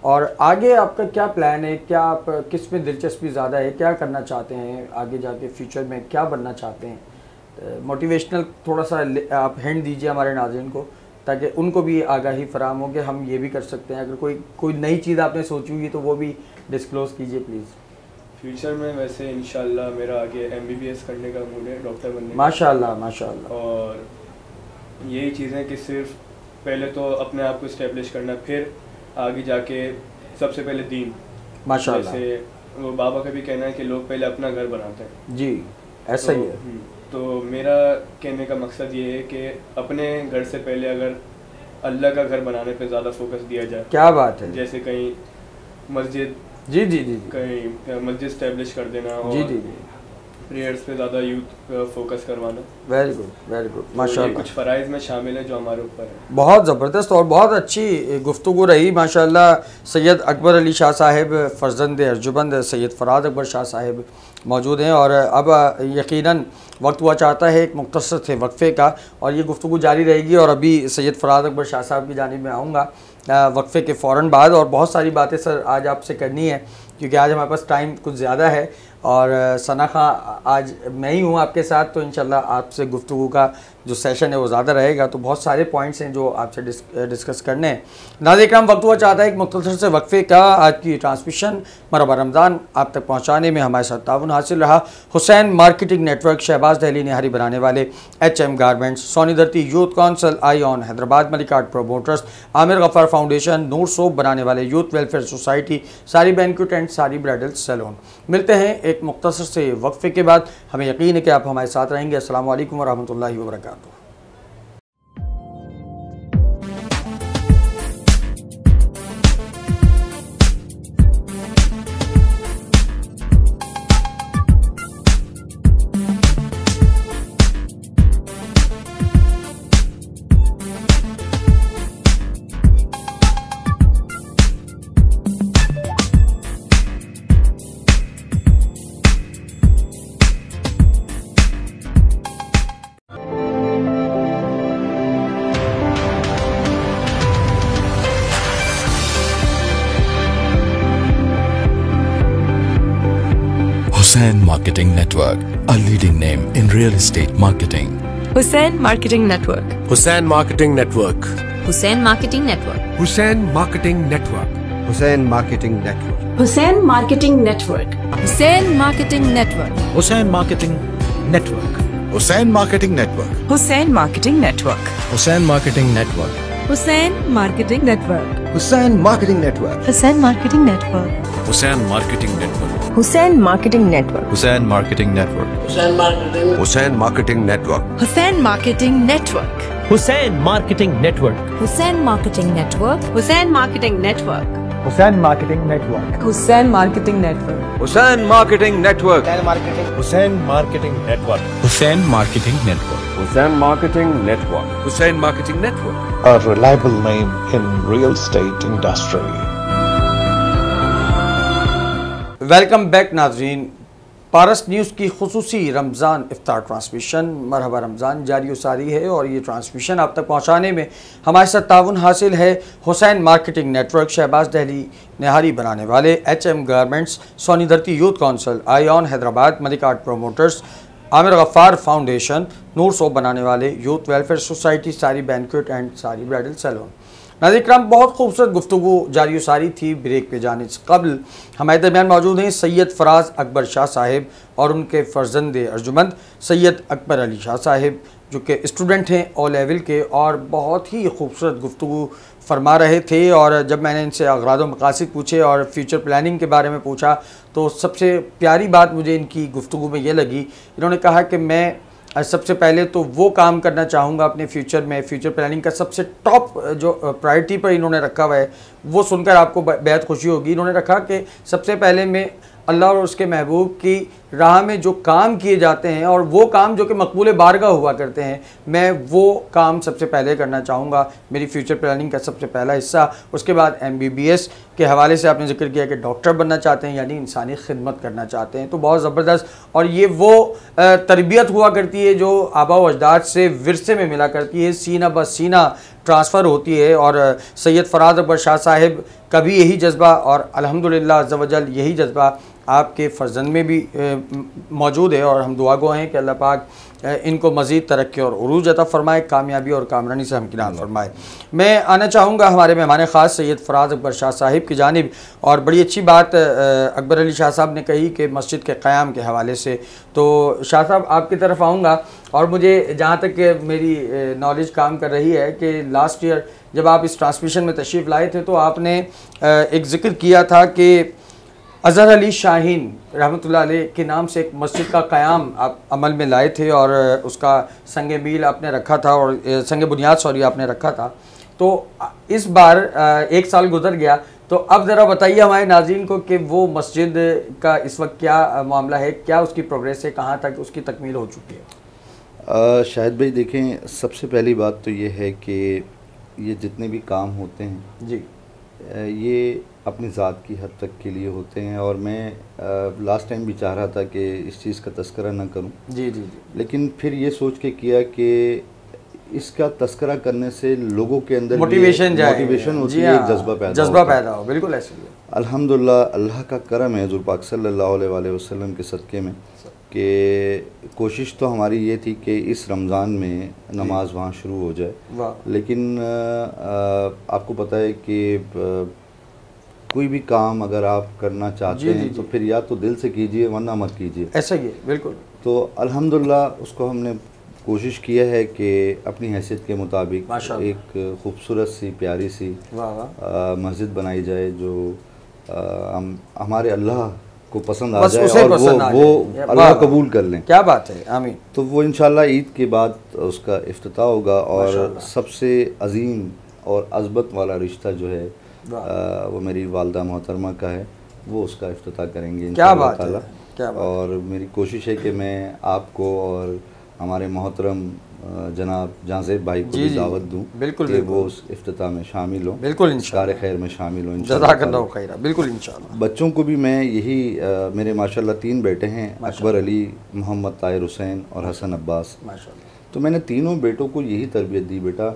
और आगे आपका क्या प्लान है, क्या आप किस में दिलचस्पी ज़्यादा है, क्या करना चाहते हैं आगे जाके, फ्यूचर में क्या बनना चाहते हैं? मोटिवेशनल थोड़ा सा आप हिंट दीजिए हमारे नाज़रीन को, ताकि उनको भी आगाही फराम हो कि हम ये भी कर सकते हैं। अगर कोई नई चीज़ आपने सोची हुई तो वो भी डिस्क्लोज़ कीजिए प्लीज़। फ्यूचर में वैसे इंशाल्लाह मेरा आगे MBBS करने का मूड है, डॉक्टर बनने। माशाल्लाह माशाल्लाह। और यही चीज़ें कि सिर्फ पहले तो अपने आप को इस्टेब्लिश करना, फिर आगे जाके सबसे पहले दीन। माशाल्लाह। जैसे वो बाबा का भी कहना है कि लोग पहले अपना घर बनाते हैं। जी ऐसा ही है। तो मेरा कहने का मकसद ये है कि अपने घर से पहले अगर अल्लाह का घर बनाने पे ज़्यादा फोकस दिया जाए। क्या बात है। जैसे कहीं मस्जिद, जी जी जी, कहीं मस्जिद स्टैब्लिश कर देना, और जी जी, प्रेयर्स पे ज़्यादा यूथ फोकस करवाना। वेरी गुड माशाल्लाह। कुछ फ़राइज़ में शामिल है जो हमारे ऊपर है। बहुत ज़बरदस्त और बहुत अच्छी गुफ्तगू रही माशाल्लाह। सैयद अकबर अली शाह साहिब, फ़र्जंद अर्जुबंद सैयद फ़राद अकबर शाह साहिब मौजूद हैं, और अब यकीनन वक्त हुआ चाहता है एक मुख्तसर से वक्फ़े का, और ये गुफ्तगू जारी रहेगी। और अभी सैयद फ़राद अकबर शाह साहब की जानिब में आऊँगा वक्फ़े के फ़ौरन बाद, और बहुत सारी बातें सर आज आपसे करनी है क्योंकि आज हमारे पास टाइम कुछ ज़्यादा है, और सना खां आज मैं ही हूँ आपके साथ, तो इंशाल्लाह आपसे गुफ्तगू का जो सेशन है वो ज़्यादा रहेगा। तो बहुत सारे पॉइंट्स हैं जो आपसे डिस्कस करने हैं। नाज़रीन इकराम, वक्त हुआ चाहता है एक मुख्तसर से वक्फ़े का। आज की ट्रांसमिशन मरहबा रमज़ान आप तक पहुँचाने में हमारे साथ ताउन हासिल रहा हुसैन मार्केटिंग नेटवर्क, शहबाज दहली निहारी बनाने वाले HM garments, Soni Dharti youth council, ion Hyderabad, मलिकार्ड promoters, Aamir Gaffar foundation, Noor soap बनाने वाले यूथ वेलफेयर सोसाइटी, सारी बैंक्वेट एंड सारी ब्राइडल सैलून। मिलते हैं एक मुख्तसर से वक्फ़े के बाद। हमें यकीन है कि आप हमारे साथ रहेंगे। अस्सलामु अलैकुम व रहमतुल्लाहि व बरकातुहू। Hussain Marketing Network, a leading name in real estate marketing. Hussain Marketing Network. Hussain Marketing Network. Hussain Marketing Network. Hussain Marketing Network. Hussain Marketing Network. Hussain Marketing Network. Hussain Marketing Network. Hussain Marketing Network. Hussain Marketing Network. Hussain Marketing Network. Hussain Marketing Network. Hussain Marketing Network. Hussain Marketing Network. Hussain Marketing Network. Hussain Marketing Network. Hussain marketing network. Hussain Marketing Network. Hussain Marketing Network. Hussain marketing network. Hussain Marketing Network. Hussain marketing network. Hussain marketing network. Hussain Marketing Network. Hussain marketing network. Hussain Marketing Network. Hussain Marketing Network. Hussain Marketing Network. Hussain Marketing Network. Hussain Marketing Network. A reliable name in real estate industry. Welcome back नाजरीन। पारस news की खुसूसी रमज़ान इफ्तार transmission मरहबा रमज़ान जारी व सारी है और ये transmission आप तक पहुँचाने में हमारे साथ ताउन हासिल है हुसैन मार्केटिंग नेटवर्क, शहबाज दहली निहारी बनाने वाले, HM garments, Soni Dharti youth council, ion Hyderabad, Malik art promoters, Aamir Gaffar foundation, Noor soap बनाने वाले, यूथ वेलफेयर सोसाइटी, सारी बैंक्वेट एंड सारी ब्राइडल सैलून। नाज़रीन इकराम, बहुत खूबसूरत गुफ्तगू जारी सारी थी। ब्रेक पे जाने से कबल हमारे दरमियान मौजूद हैं सैयद फराज अकबर शाह साहिब और उनके फ़र्जंद अर्जुमंद सैयद अकबर अली शाह साहिब, जो कि स्टूडेंट हैं ओ लेवल के और बहुत ही खूबसूरत गुफ्तगू फरमा रहे थे। और जब मैंने इनसे अगराद व मकासिद पूछे और फ्यूचर प्लानिंग के बारे में पूछा तो सबसे प्यारी बात मुझे इनकी गुफ्तगू में ये लगी, इन्होंने कहा कि मैं सबसे पहले तो वो काम करना चाहूँगा अपने फ्यूचर में, फ्यूचर प्लानिंग का सबसे टॉप जो प्रायोरिटी पर इन्होंने रखा हुआ है वो सुनकर आपको बेहद खुशी होगी। इन्होंने रखा कि सबसे पहले मैं अल्लाह और उसके महबूब की राह में जो काम किए जाते हैं और वो काम जो कि मकबूल बारगाह हुआ करते हैं, मैं वो काम सबसे पहले करना चाहूँगा। मेरी फ्यूचर प्लानिंग का सबसे पहला हिस्सा। उसके बाद MBBS के हवाले से आपने जिक्र किया कि डॉक्टर बनना चाहते हैं, यानी इंसानी खिदमत करना चाहते हैं, तो बहुत ज़बरदस्त। और ये वो तरबियत हुआ करती है जो आबा व अजदाद से विरसे में मिला करती है, सीना ब सीना ट्रांसफ़र होती है। और सैयद फराज अकबर शाह साहिब का भी यही जज्बा और अल्हम्दुलिल्लाह अज़्ज़ व जल यही जज्बा आपके फ़र्जंद में भी मौजूद है। और हम दुआ गो हैं कि अल्लाह पाक इनको मज़ीद तरक्की और उरूज अता फ़रमाए, कामयाबी और कामरानी से हमकिनार फ़रमाए। मैं आना चाहूँगा हमारे मेहमान ख़ास सैयद फराज अकबर शाह साहिब की जानिब। और बड़ी अच्छी बात अकबर अली शाह साहब ने कही कि मस्जिद के क़याम के हवाले से, तो शाह साहब आपकी तरफ आऊँगा। और मुझे जहाँ तक मेरी नॉलेज काम कर रही है कि लास्ट ईयर जब आप इस ट्रांसमिशन में तशरीफ़ लाए थे तो आपने एक ज़िक्र किया था कि अज़हर अली शाहीन रहमतुल्लाह अलैह के नाम से एक मस्जिद का क़याम आप अमल में लाए थे और उसका संग मील आपने रखा था और संग बुनियाद आपने रखा था। तो इस बार 1 साल गुजर गया, तो अब ज़रा बताइए हमारे नाज़रीन को कि वो मस्जिद का इस वक्त क्या मामला है, क्या उसकी प्रोग्रेस है, कहाँ तक उसकी तकमील हो चुकी है? शाहिद भाई देखें, सबसे पहली बात तो ये है कि ये जितने भी काम होते हैं जी, ये अपनी ज़ात की हद तक के लिए होते हैं। और मैं लास्ट टाइम भी चाह रहा था कि इस चीज़ का तस्करा ना करूं, जी जी जी, लेकिन फिर ये सोच के किया कि इसका तस्करा करने से लोगों के अंदर मोटिवेशन होती है, एक जज्बा पैदा हो। बिल्कुल ऐसे ही अल्हम्दुलिल्लाह अल्लाह का करम है हुज़ूर पाक सल्लल्लाहु अलैहि वसल्लम के सदक़े में कि कोशिश तो हमारी ये थी कि इस रमज़ान में नमाज वहाँ शुरू हो जाए। लेकिन आपको पता है कि कोई भी काम अगर आप करना चाहते हैं तो फिर या तो दिल से कीजिए वरना मत कीजिए, ऐसा ही है। बिल्कुल। तो अल्हम्दुलिल्लाह उसको हमने कोशिश किया है कि अपनी हैसियत के मुताबिक एक खूबसूरत सी प्यारी सी मस्जिद बनाई जाए जो हमारे अल्लाह को पसंद आ जाए और वो अल्लाह कबूल कर लें। क्या बात है, आमीन। तो वो इंशाल्लाह ईद के बाद उसका इफ्तिताह होगा और सबसे अजीम और अज़मत वाला रिश्ता जो है वो मेरी वालदा मोहतरमा का है, वो उसका इफ्तिताह करेंगे इंशाअल्लाह ताला। और मेरी कोशिश है कि मैं आपको और हमारे मोहतरम जनाब जाज़ेब भाई को भी दावत दूँ कि वो उस इफ्तिताह में शामिल हों, बिल्कुल इंशाअल्लाह खैर में शामिल हों इंशाअल्लाह। बिल्कुल इंशाअल्लाह। बच्चों को भी मैं यही मेरे माशाअल्लाह 3 बेटे हैं, अकबर अली, मोहम्मद ताहिर हुसैन और हसन अब्बास। तो मैंने तीनों बेटों को यही तरबियत दी, बेटा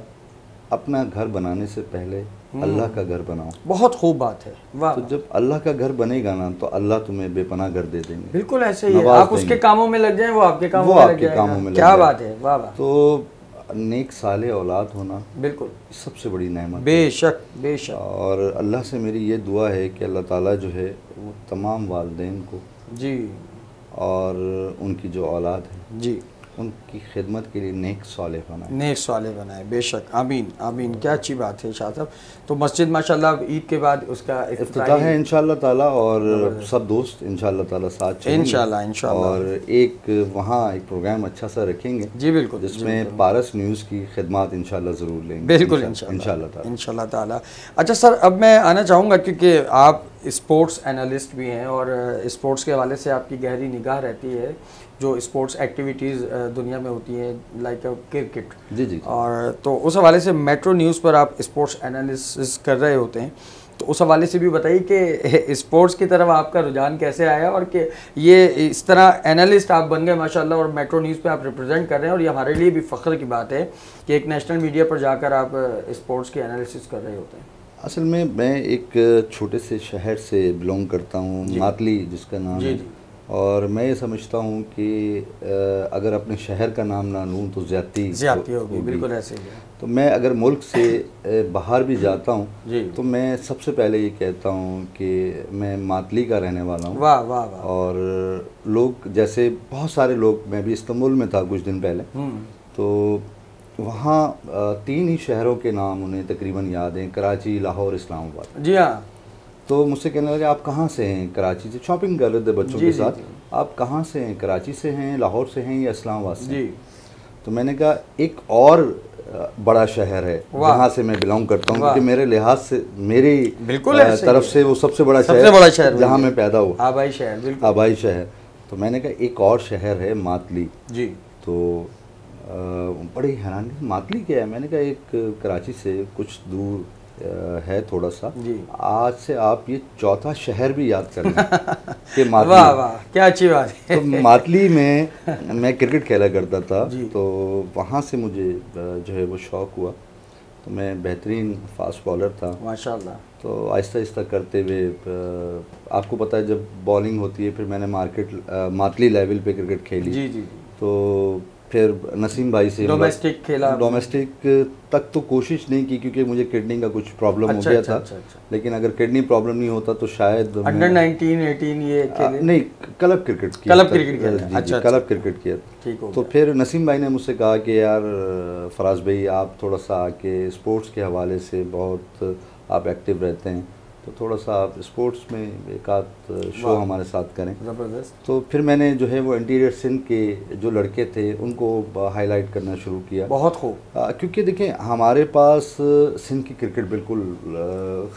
अपना घर बनाने से पहले अल्लाह का घर बनाओ। बहुत खूब बात है, वाह। तो जब अल्लाह का घर बनेगा ना तो अल्लाह तुम्हें बेपनाह घर दे देंगे। बिल्कुल ऐसे ही है, आप उसके कामों में लग जाएं, वो आपके कामों में लग जाएगा। क्या बात है, वाह वाह। तो नेक साले औलाद होना बिल्कुल सबसे बड़ी नेमत, बेशक बेशक। और अल्लाह से मेरी ये दुआ है कि अल्लाह ताला जो है वो तमाम वालिदैन को जी और उनकी जो औलाद है जी उनकी खिदमत के लिए नेक साले बनाए, नेक साले बनाए। बेशक, आमीन आमीन। क्या अच्छी बात है शाह साहब। तो मस्जिद माशाल्लाह ईद के बाद उसका इफ्तिताह है इंशाअल्लाह ताला, और सब दोस्त इंशाअल्लाह ताला साथ चलेंगे इंशाअल्लाह। और एक वहाँ एक प्रोग्राम अच्छा सा रखेंगे जी बिल्कुल, जिसमें पारस न्यूज़ की खिदमत इंशाअल्लाह ज़रूर लेंगे। बिल्कुल इंशाअल्लाह ताला। अच्छा सर, अब मैं आना चाहूँगा क्योंकि आप स्पोर्ट्स एनालिस्ट भी हैं और स्पोर्ट्स के हवाले से आपकी गहरी निगाह रहती है जो स्पोर्ट्स एक्टिविटीज़ दुनिया में होती हैं लाइक क्रिकेट। जी जी। और तो उस हवाले से मेट्रो न्यूज़ पर आप स्पोर्ट्स एनालिसिस कर रहे होते हैं, तो उस हवाले से भी बताइए कि स्पोर्ट्स की तरफ आपका रुझान कैसे आया और कि ये इस तरह एनालिस्ट आप बन गए माशाल्लाह और मेट्रो न्यूज़ पे आप रिप्रेजेंट कर रहे हैं, और ये हमारे लिए भी फ़ख्र की बात है कि एक नेशनल मीडिया पर जाकर आप स्पोर्ट्स की एनालिसिस कर रहे होते हैं। असल में मैं एक छोटे से शहर से बिलोंग करता हूँ, मातली जिसका नाम है, और मैं ये समझता हूँ कि अगर अपने शहर का नाम ना लूँ तो ज़्यादती होगी। बिल्कुल ऐसे ही है। तो मैं अगर मुल्क से बाहर भी जाता हूँ तो मैं सबसे पहले ये कहता हूँ कि मैं मातली का रहने वाला हूँ। वाह वाह वाह। और लोग जैसे बहुत सारे लोग, मैं भी इस्तांबुल में था कुछ दिन पहले, तो वहाँ 3 ही शहरों के नाम उन्हें तकरीबन याद हैं, कराची, लाहौर, इस्लामाबाद। जी हाँ। तो मुझसे कहने लगे आप कहाँ से हैं? कराची से। शॉपिंग कर रहे थे बच्चों के साथ। आप कहाँ से हैं? कराची से हैं, लाहौर से हैं या इस्लामाबाद से? जी। तो मैंने कहा एक और बड़ा शहर है जहाँ से मैं बिलोंग करता हूँ, क्योंकि मेरे लिहाज से मेरी तरफ से वो सबसे बड़ा शहर जहाँ मैं पैदा हुआ, आबाई शहर। आबाई शहर। तो मैंने कहा एक और शहर है मातली। जी। तो बड़ी हैरानी, मातली क्या है? मैंने कहा एक कराची से कुछ दूर है थोड़ा सा। आज से आप ये चौथा शहर भी याद कर लें कि मातली। वाह वाह, क्या अच्छी बात है। तो मातली में मैं क्रिकेट खेला करता था, तो वहाँ से मुझे जो है वो शौक़ हुआ। तो मैं बेहतरीन फास्ट बॉलर था माशाल्लाह। तो आहिस्ता आहिस्ता करते हुए आपको पता है जब बॉलिंग होती है, फिर मैंने मातली लेवल पे क्रिकेट खेली। जी जी। तो फिर नसीम भाई से डोमेस्टिक खेला। डोमेस्टिक तक तो कोशिश नहीं की क्योंकि मुझे किडनी का कुछ प्रॉब्लम हो गया था। लेकिन अगर किडनी प्रॉब्लम नहीं होता तो शायद अंडर 19, 18 ये खेले नहीं, क्लब क्रिकेट किया। क्लब क्रिकेट किया। अच्छा, क्लब क्रिकेट किया। ठीक हो। तो फिर नसीम भाई ने मुझसे कहा कि यार फराज भाई आप थोड़ा सा आके स्पोर्ट्स के हवाले से बहुत आप एक्टिव रहते हैं, तो थोड़ा सा आप स्पोर्ट्स में एक आध शो हमारे साथ करें। ज़बरदस्त। तो फिर मैंने जो है वो इंटीरियर सिंध के जो लड़के थे उनको हाईलाइट करना शुरू किया। बहुत खूब। क्योंकि देखें हमारे पास सिंध की क्रिकेट बिल्कुल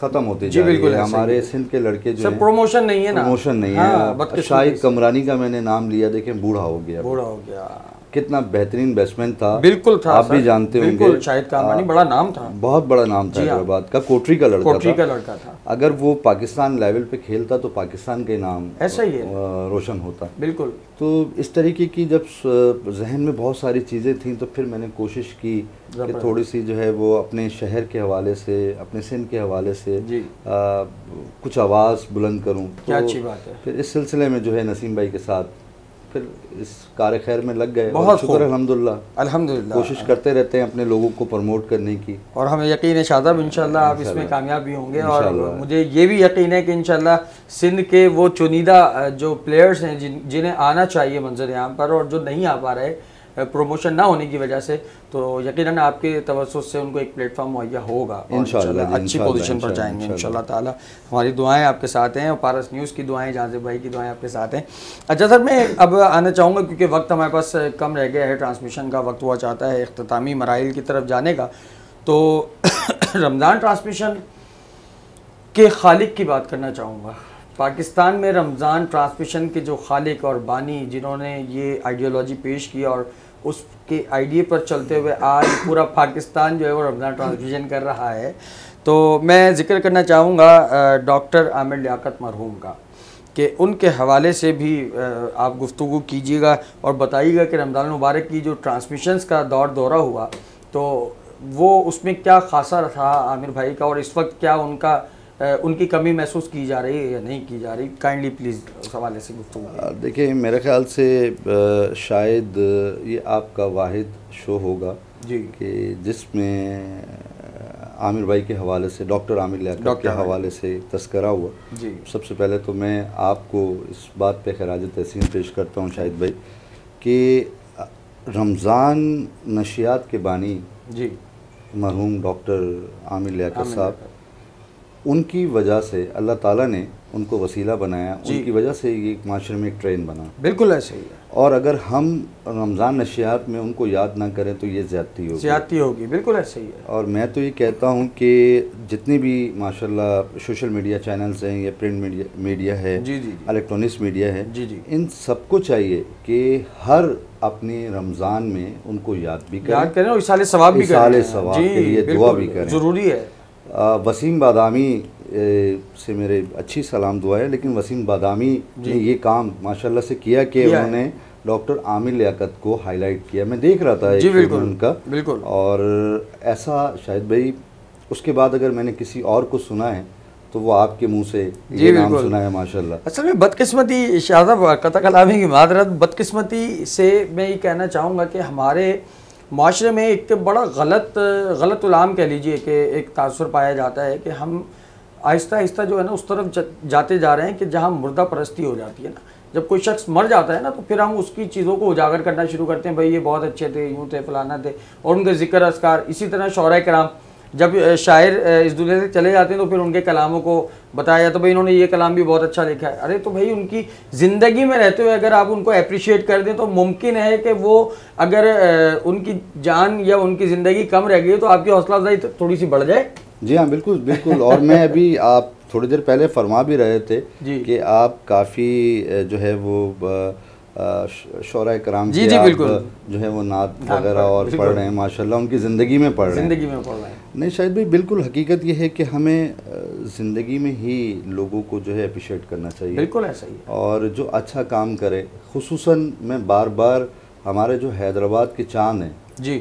ख़त्म होती जा रही है। हमारे सिंध के लड़के जो है प्रमोशन नहीं है ना, प्रमोशन नहीं है। शाहिद कमरानी का मैंने नाम लिया, देखें बूढ़ा हो गया। कितना बेहतरीन बैट्समैन था। बिल्कुल था, आप भी जानते होंगे। शाहिद कमरानी बड़ा नाम था, बहुत बड़ा नाम था। हैदराबाद का कोटरी का लड़का था। अगर वो पाकिस्तान लेवल पे खेलता तो पाकिस्तान के नाम ऐसा ही है रोशन होता। बिल्कुल। तो इस तरीके की जब जहन में बहुत सारी चीज़ें थीं तो फिर मैंने कोशिश की कि थोड़ी सी जो है वो अपने शहर के हवाले से, अपने सिंध के हवाले से कुछ आवाज़ बुलंद करूँ। क्या अच्छी बात है। फिर इस सिलसिले में जो है नसीम भाई के साथ फिर इस कार्य खैर में लग गए। बहुत शुक्र अल्हम्दुलिल्लाह। कोशिश करते रहते हैं अपने लोगों को प्रमोट करने की, और हमें यकीन है शादाब इंशाल्लाह आप इसमें कामयाब भी होंगे। और मुझे ये भी यकीन है कि इंशाल्लाह सिंध के वो चुनिंदा जो प्लेयर्स हैं जिन्हें आना चाहिए मंजर यहाँ पर और जो नहीं आ पा रहे प्रमोशन ना होने की वजह से, तो यकीनन आपके तवज्जुह से उनको एक प्लेटफॉर्म मुहैया होगा, इंशाल्लाह अच्छी पोजीशन पर जाएंगे इंशाल्लाह ताला। हमारी दुआएं आपके साथ हैं और पारस न्यूज़ की दुआएं, जाज़िब भाई की दुआएं आपके साथ हैं। अच्छा सर, मैं अब आना चाहूँगा क्योंकि वक्त हमारे पास कम रह गया है, ट्रांसमिशन का वक्त हुआ चाहता है इख्तितामी मराइल की तरफ जाने का। तो रमज़ान ट्रांसमिशन के खालिक की बात करना चाहूँगा। पाकिस्तान में रमज़ान ट्रांसमिशन के जो खालिक और बानी जिन्होंने ये आइडियोलॉजी पेश की और उसके आइडिया पर चलते हुए आज पूरा पाकिस्तान जो है वो रमज़ान ट्रांसमिशन कर रहा है, तो मैं ज़िक्र करना चाहूँगा डॉक्टर आमिर लियाकत मरहूम का, कि उनके हवाले से भी आप गुफ्तगू कीजिएगा और बताइएगा कि रमज़ान मुबारक की जो ट्रांसमिशंस का दौरा हुआ तो वो उसमें क्या खासा था आमिर भाई का, और इस वक्त क्या उनकी कमी महसूस की जा रही है या नहीं की जा रही। काइंडली प्लीज़ उस हवाले से गुफ्तगू। देखिए मेरे ख्याल से शायद ये आपका वाहिद शो होगा जी कि जिसमें आमिर भाई के हवाले से, डॉक्टर आमिर लियाकत के हवाले से तस्करा हुआ जी। सबसे पहले तो मैं आपको इस बात पे खराज तहसीन पेश करता हूँ शाहिद भाई कि रमज़ान नशियात के बानी जी मरहूम डॉक्टर आमिर लियाकत साहब, उनकी वजह से अल्लाह ताला ने उनको वसीला बनाया, उनकी वजह से ये माशरे में एक ट्रेन बना। बिल्कुल ऐसे ही है। और अगर हम रमज़ान नशियात में उनको याद ना करें तो ये ज़्यादती होगी। बिल्कुल ऐसे ही है। और मैं तो ये कहता हूँ कि जितनी भी माशाल्लाह सोशल मीडिया चैनल्स हैं या प्रिंट मीडिया है, इलेक्ट्रॉनिक्स मीडिया है, इन सबको चाहिए कि हर अपने रमज़ान में उनको याद करें और इसाले सवाब भी करें, के लिए दुआ भी करें, ज़रूरी है। वसीम बादामी से मेरे अच्छी सलाम दुआ है, लेकिन वसीम बादामी ने ये काम माशाल्लाह से किया कि उन्होंने डॉक्टर आमिर लियाकत को हाईलाइट किया। मैं देख रहा था एक उनका, बिल्कुल, और ऐसा शायद भाई उसके बाद अगर मैंने किसी और को सुना है तो वो आपके मुंह से ये नाम सुना है माशाल्लाह। असल में बदकिस्मती शाहज़ाब कता कलामी की मादरत, बदकिस्मती से मैं ये कहना चाहूँगा कि हमारे माशरे में एक बड़ा गलत उलाम कह लीजिए कि एक तासुर पाया जाता है कि हम आहिस्ता आहिस्ता जो है ना उस तरफ जाते जा रहे हैं कि जहाँ मुर्दा परस्ती हो जाती है ना। जब कोई शख्स मर जाता है ना तो फिर हम उसकी चीज़ों को उजागर करना शुरू करते हैं, भाई ये बहुत अच्छे थे, यूँ थे, फलाना थे, और उनके ज़िक्र अस्कार। इसी तरह शौरा कराम जब शायर इस दुनिया से चले जाते हैं तो फिर उनके कलामों को बताया जाता है, भाई इन्होंने ये कलाम भी बहुत अच्छा लिखा है। अरे तो भाई उनकी ज़िंदगी में रहते हुए अगर आप उनको अप्रिशिएट कर दें तो मुमकिन है कि वो अगर उनकी जान या उनकी ज़िंदगी कम रह गई तो आपकी हौसला अफजाई थोड़ी सी बढ़ जाए। जी हाँ, बिल्कुल बिल्कुल। और मैं अभी आप थोड़ी देर पहले फरमा भी रहे थे कि आप काफ़ी जो है वो शौरा कराम की जो है वो नात वगैरह और पढ़ रहे हैं माशाल्लाह, उनकी ज़िंदगी में पढ़ रहे हैं। नहीं शायद भाई, बिल्कुल हकीकत ये है कि हमें ज़िंदगी में ही लोगों को जो है अप्रिशिएट करना चाहिए। बिल्कुल ऐसा ही है। और जो अच्छा काम करे, खुसूसन मैं बार बार हमारे जो हैदराबाद के चांद हैं जी,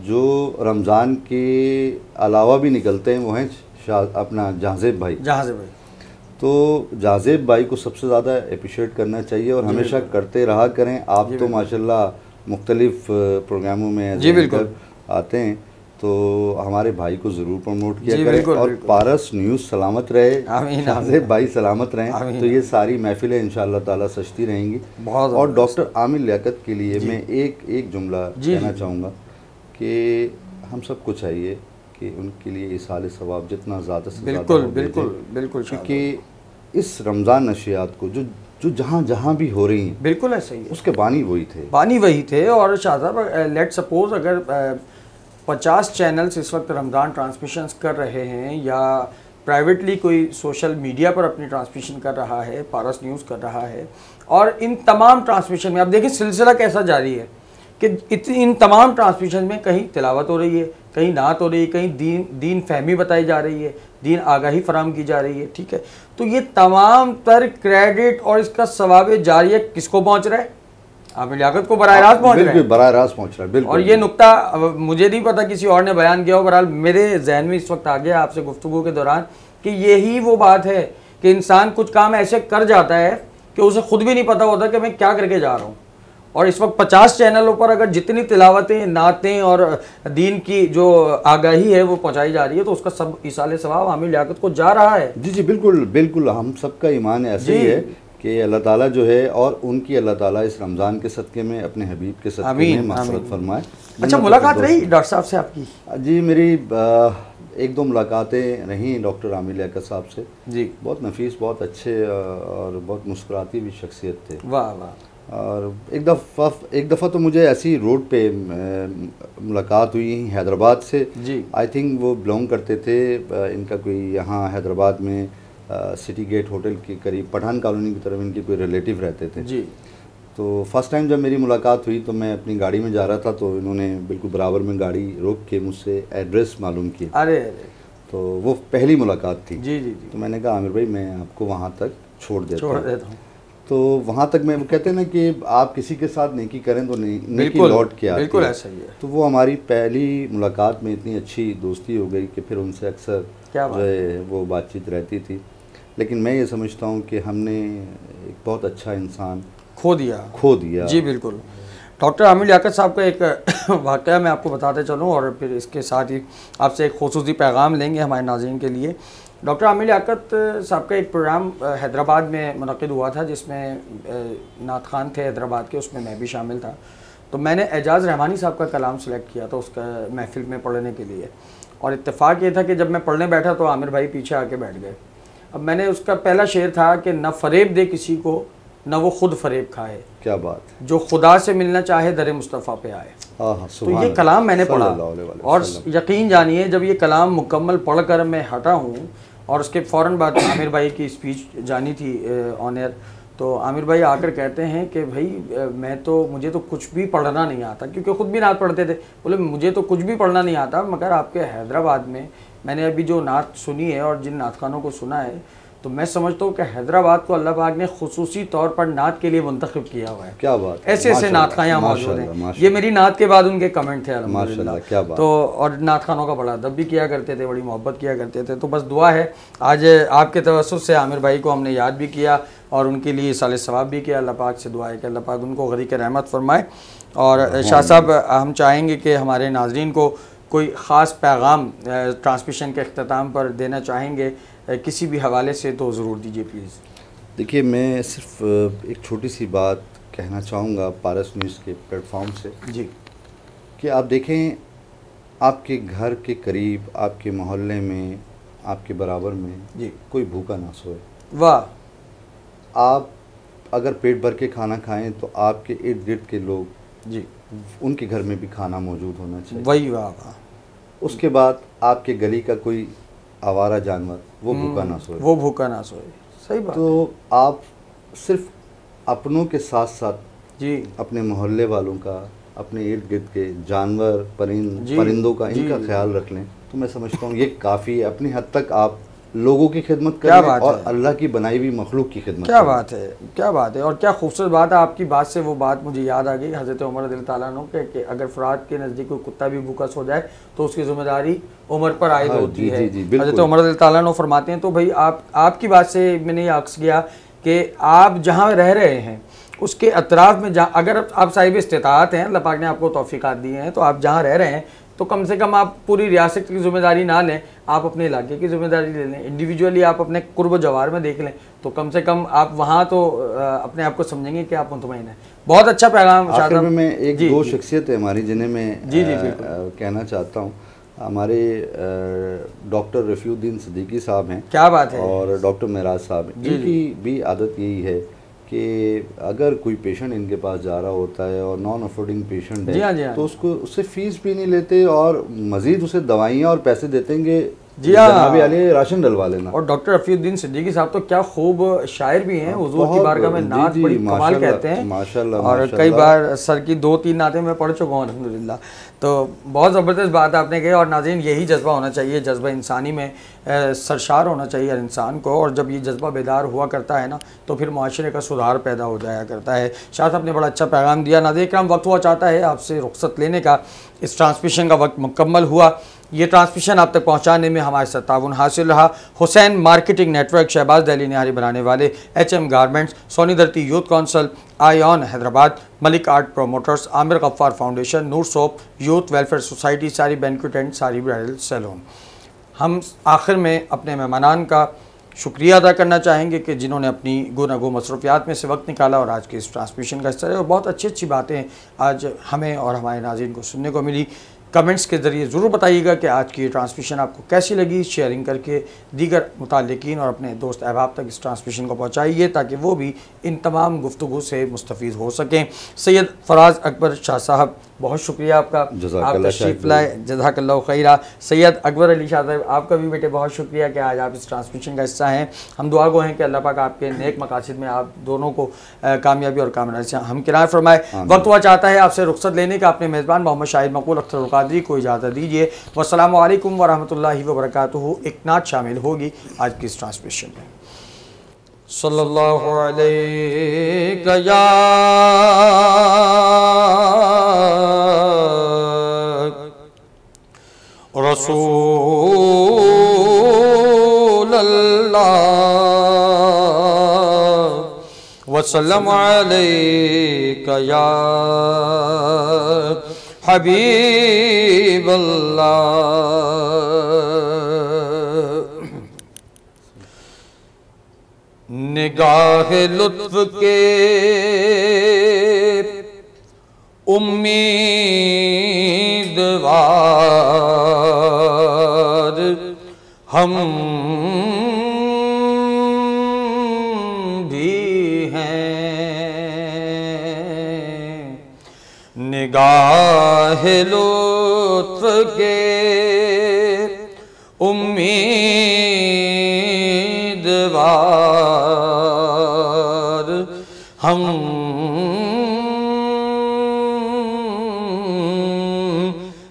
जो रमज़ान के अलावा भी निकलते हैं, वो हैं अपना जहाज़ेब भाई। तो जाज़ेब भाई को सबसे ज़्यादा अप्रिशिएट करना चाहिए और हमेशा करते रहा करें। आप तो माशाल्लाह मुख्तलिफ प्रोग्रामों में जी बिल्कुल आते हैं, तो हमारे भाई को ज़रूर प्रमोट किया करें। और पारस न्यूज़ सलामत रहे, जाज़ेब भाई सलामत रहें, तो ये सारी महफिलें इंशाअल्लाह ताला सजती रहेंगी। और डॉक्टर आमिर लियाकत के लिए मैं एक जुमला कहना चाहूँगा कि हम सबको चाहिए कि उनके लिए इसाले सवाब जितना ज़्यादा से ज़्यादा बिल्कुल, क्योंकि इस रमज़ान नशियात को जो जहाँ भी हो रही हैं, बिल्कुल ऐसा ही है, उसके बानी वही थे। और शाहज़ाब लेट सपोज अगर 50 चैनल्स इस वक्त रमज़ान ट्रांसमिशंस कर रहे हैं या प्राइवेटली कोई सोशल मीडिया पर अपनी ट्रांसमिशन कर रहा है, पारस न्यूज़ कर रहा है, और इन तमाम ट्रांसमिशन में आप देखिए सिलसिला कैसा जारी है कि इन तमाम ट्रांसमिशन में कहीं तिलावत हो रही है, कहीं नात हो रही है, कहीं दीन फहमी बताई जा रही है, दीन आगाही फराम की जा रही है। ठीक है, तो ये तमाम तर क्रेडिट और इसका सवाब जारिया किसको पहुंच रहा है? आमिर लियाकत को बराह रास्त पहुंच रहा है। और ये नुक्ता मुझे नहीं पता किसी और ने बयान किया हो, बहरहाल मेरे जहन में इस वक्त आ गया आपसे गुफ्तगू के दौरान कि यही वो बात है कि इंसान कुछ काम ऐसे कर जाता है कि उसे खुद भी नहीं पता होता कि मैं क्या करके जा रहा हूँ। और इस वक्त 50 चैनलों पर अगर जितनी तिलावतें, नातें और दीन की जो आगाही है वो पहुंचाई जा रही है तो उसका सब इसाले सवाब आमिर लियाकत को जा रहा है। जी बिल्कुल बिल्कुल, हम सबका ईमान ऐसे ही है कि अल्लाह ताला जो है और उनकी अल्लाह ताला इस रमज़ान के सदक़े में अपने हबीब के सदक़े में मग़फ़िरत फरमाए। अच्छा, मुलाकात रही डॉक्टर साहब से आपकी? जी मेरी 1-2 मुलाकातें रहीं डॉक्टर आमिर लियाकत साहब से जी। बहुत नफीस, बहुत अच्छे और बहुत मुस्कुराती भी शख्सियत थे। वाह वाह। और एक दफ़ा तो मुझे ऐसी रोड पे मुलाकात हुई हैदराबाद से जी। आई थिंक वो बिलोंग करते थे, इनका कोई यहाँ हैदराबाद में सिटी गेट होटल के करीब पठान कॉलोनी की तरफ इनके कोई रिलेटिव रहते थे जी। तो फर्स्ट टाइम जब मेरी मुलाकात हुई तो मैं अपनी गाड़ी में जा रहा था, तो इन्होंने बिल्कुल बराबर में गाड़ी रोक के मुझसे एड्रेस मालूम किया। अरे तो वो पहली मुलाकात थी जी जी। तो मैंने कहा आमिर भाई मैं आपको वहाँ तक छोड़ देता हूँ। तो वहाँ तक मैं, कहते हैं ना कि आप किसी के साथ नेकी करें तो नेकी लौट के आती है। बिल्कुल ऐसा ही है। तो वो हमारी पहली मुलाकात में इतनी अच्छी दोस्ती हो गई कि फिर उनसे अक्सर जो है वो बातचीत रहती थी। लेकिन मैं ये समझता हूँ कि हमने एक बहुत अच्छा इंसान खो दिया जी। बिल्कुल। डॉक्टर आमिर लियाकत साहब का एक वाक़या मैं आपको बताते चलूँ और फिर इसके साथ ही आपसे एक खुसूसी पैगाम लेंगे हमारे नाज़रीन के लिए। डॉक्टर आमिर लियाकत साहब का एक प्रोग्राम हैदराबाद में मुनक़िद हुआ था जिसमें नात खान थे हैदराबाद के, उसमें मैं भी शामिल था। तो मैंने एजाज़ रहमानी साहब का कलाम सेलेक्ट किया था उसका महफिल में पढ़ने के लिए, और इत्तेफाक ये था कि जब मैं पढ़ने बैठा तो आमिर भाई पीछे आके बैठ गए। अब मैंने उसका पहला शेर था कि न फरेब दे किसी को न वो खुद फरेब खाए, क्या बात, जो खुदा से मिलना चाहे दरे मुस्तफ़ा पे आए। तो ये कलाम मैंने पढ़ा और यकीन जानिए जब ये कलाम मुकम्मल पढ़ कर मैं हटा हूँ और उसके फ़ौरन बाद आमिर भाई की स्पीच जानी थी ऑन एयर, तो आमिर भाई आकर कहते हैं कि भाई मुझे तो कुछ भी पढ़ना नहीं आता, क्योंकि ख़ुद भी नात पढ़ते थे। बोले मुझे तो कुछ भी पढ़ना नहीं आता, मगर आपके हैदराबाद में मैंने अभी जो नात सुनी है और जिन नात खानों को सुना है, तो मैं समझता हूँ कि हैदराबाद को अल्लाह पाक ने खुसूसी तौर पर नात के लिए मुंतखब किया हुआ है। क्या बात, ऐसे ऐसे नात खां यहाँ मौजूद हैं। ये मेरी नात के बाद उनके कमेंट थे अल्हम्दुलिल्लाह। क्या बात। तो और नात खानों का बड़ा अदब भी किया करते थे, बड़ी मोहब्बत किया करते थे। तो बस दुआ है आज आपके तवस्सुस से आमिर भाई को हमने याद भी किया और उनके लिए साले सवाब भी किया। अल्लाह पाक से दुआ है कि अल्लाह पाक उनको गरीक रहमत फरमाए। और शाह साहब हम चाहेंगे कि हमारे नाज़रीन को कोई ख़ास पैगाम ट्रांसमिशन के अख्ताम पर देना चाहेंगे किसी भी हवाले से तो ज़रूर दीजिए प्लीज़। देखिए, मैं सिर्फ एक छोटी सी बात कहना चाहूँगा पारस न्यूज़ के प्लेटफॉर्म से जी, कि आप देखें आपके घर के करीब, आपके मोहल्ले में, आपके बराबर में जी कोई भूखा ना सोए। वाह। आप अगर पेट भर के खाना खाएं तो आपके इर्द गिर्द के लोग जी, उनके घर में भी खाना मौजूद होना चाहिए। वही वाह वाह। उसके बाद आपके गली का कोई आवारा जानवर वो भूखा ना सोए, वो भूखा ना सोए। सही बात। तो आप सिर्फ अपनों के साथ साथ जी अपने मोहल्ले वालों का, अपने इर्द गिर्द के जानवर परिंदों का, इनका ख्याल रख लें तो मैं समझता हूँ ये काफ़ी है। अपनी हद तक आप लोगों की खिदमत करें और अल्लाह की बनाई हुई मखलूक की खिदमत। क्या बात है, क्या बात है। और क्या खूबसूरत बात है आपकी बात से। वो बात मुझे याद आ गई हज़रत उमर रज़ियल्लाहु ताला अन्हु के अगर फ़रात के नज़दीक कोई कुत्ता भी भूखा सो जाए तो उसकी जिम्मेदारी उमर पर आयद होती है। हज़रत उमर रज़ियल्लाहु ताला अन्हु फरमाते हैं। तो भाई आपकी बात से मैंने ये अक्स किया कि आप जहाँ रह रहे हैं उसके अतराफ़ में जहाँ अगर आप साहिब इस्तिताअत हैं, अल्लाह पाक ने आपको तौफ़ीक़ात दी हैं, तो आप जहाँ रह रहे हैं तो कम से कम आप पूरी रियासत की ज़िम्मेदारी ना लें, आप अपने इलाके की ज़िम्मेदारी ले लें। इंडिविजुअली आप अपने कुर्ब जवार में देख लें तो कम से कम आप वहाँ तो अपने आप को समझेंगे कि आप मुतमईन हैं। बहुत अच्छा पैगाम। आखिर में मैं एक दो शख्सियत है हमारी जिन्हें मैं कहना चाहता हूँ। हमारे डॉक्टर रफ़ीउद्दीन सिद्दीकी साहब हैं, क्या बात है, और डॉक्टर मेराज साहब हैं। इनकी भी आदत यही है कि अगर कोई पेशेंट इनके पास जा रहा होता है और नॉन अफोर्डिंग पेशेंट है तो उससे फ़ीस भी नहीं लेते और मज़ीद उसे दवाइयाँ और पैसे देते हैं कि जी हाँ राशन डलवा लेना। और डॉक्टर रफ़ीउद्दीन सिद्दीकी साहब तो क्या खूब शायर भी हैं, हुजूर की बारगाह में नात बड़ी कमाल कहते हैं माशाल्लाह। और कई बार सर की 2-3 नातें मैं पढ़ चुका हूँ अल्हम्दुलिल्लाह। तो बहुत ज़बरदस्त बात आपने कही। और नाज़रीन यही जज्बा होना चाहिए, जज्बा इंसानी में सरशार होना चाहिए हर इंसान को। और जब ये जज्बा बेदार हुआ करता है ना तो फिर माशरे का सुधार पैदा हो जाया करता है। शाह साहब ने बड़ा अच्छा पैगाम दिया। नाज़रीन इकराम, वक्त हुआ चाहता है आपसे रुख्सत लेने का। इस ट्रांसमिशन का वक्त मुकम्मल हुआ। ये ट्रांसमिशन आप तक पहुँचाने में हमारे साथ ताउन हासिल रहा हुसैन मार्केटिंग नेटवर्क, शहबाज दहली निहारी बनाने वाले HM garments, Soni Dharti youth council, ion Hyderabad, Malik art promoters, Aamir Gaffar foundation, Noor soap, youth welfare society, सारी बैंक्वेट एंड सारी ब्राइडल सैलून। हम आखिर में अपने मेहमानान का शुक्रिया अदा करना चाहेंगे कि जिन्होंने अपनी गुनागो मसरूफियात में से वक्त निकाला और आज के इस ट्रांसमिशन का हिस्सा रहे। और बहुत अच्छी अच्छी बातें आज हमें और हमारे नाज़रीन को सुनने को मिली। कमेंट्स के ज़रिए ज़रूर बताइएगा कि आज की ये ट्रांसमिशन आपको कैसी लगी। शेयरिंग करके दीगर मुताल्लिकीन और अपने दोस्त अहबाब तक इस ट्रांसमिशन को पहुँचाइए ताकि वो भी इन तमाम गुफ्तगू से मुस्तफ़ीज़ हो सकें। सैयद फराज अकबर शाह साहब, बहुत शुक्रिया आपका, आप तशरीफ़ लाए, जज़ाकल्लाहु खैरा। सैयद अकबर अली शाह साहब, आपका भी बेटे बहुत शुक्रिया कि आज आप इस ट्रांसमिशन का हिस्सा हैं। हम दुआ गो हैं कि अल्लाह पाक आपके नेक मकासद में आप दोनों को कामयाबी और कामयाबी से हम किराए फरमाए। वक्त हुआ चाहता है आपसे रुख्सत लेने का। अपने मेज़बान मोहम्मद शाहिद मकबूल अख्तर कादरी को इजाज़त दीजिए। वस्सलामु अलैकुम वरहमतुल्लाहि वबरकातुहू। एक नात शामिल होगी आज की इस ट्रांसमिशन में। सल्लल्लाहु अलैहि या रसूल अल्लाह वसल्लम अलैका या हबीब अल्लाह। निगाह लुत्फ के उम्मीदवार हम भी हैं, निगाह लुत्फ के उम्मीदवार हम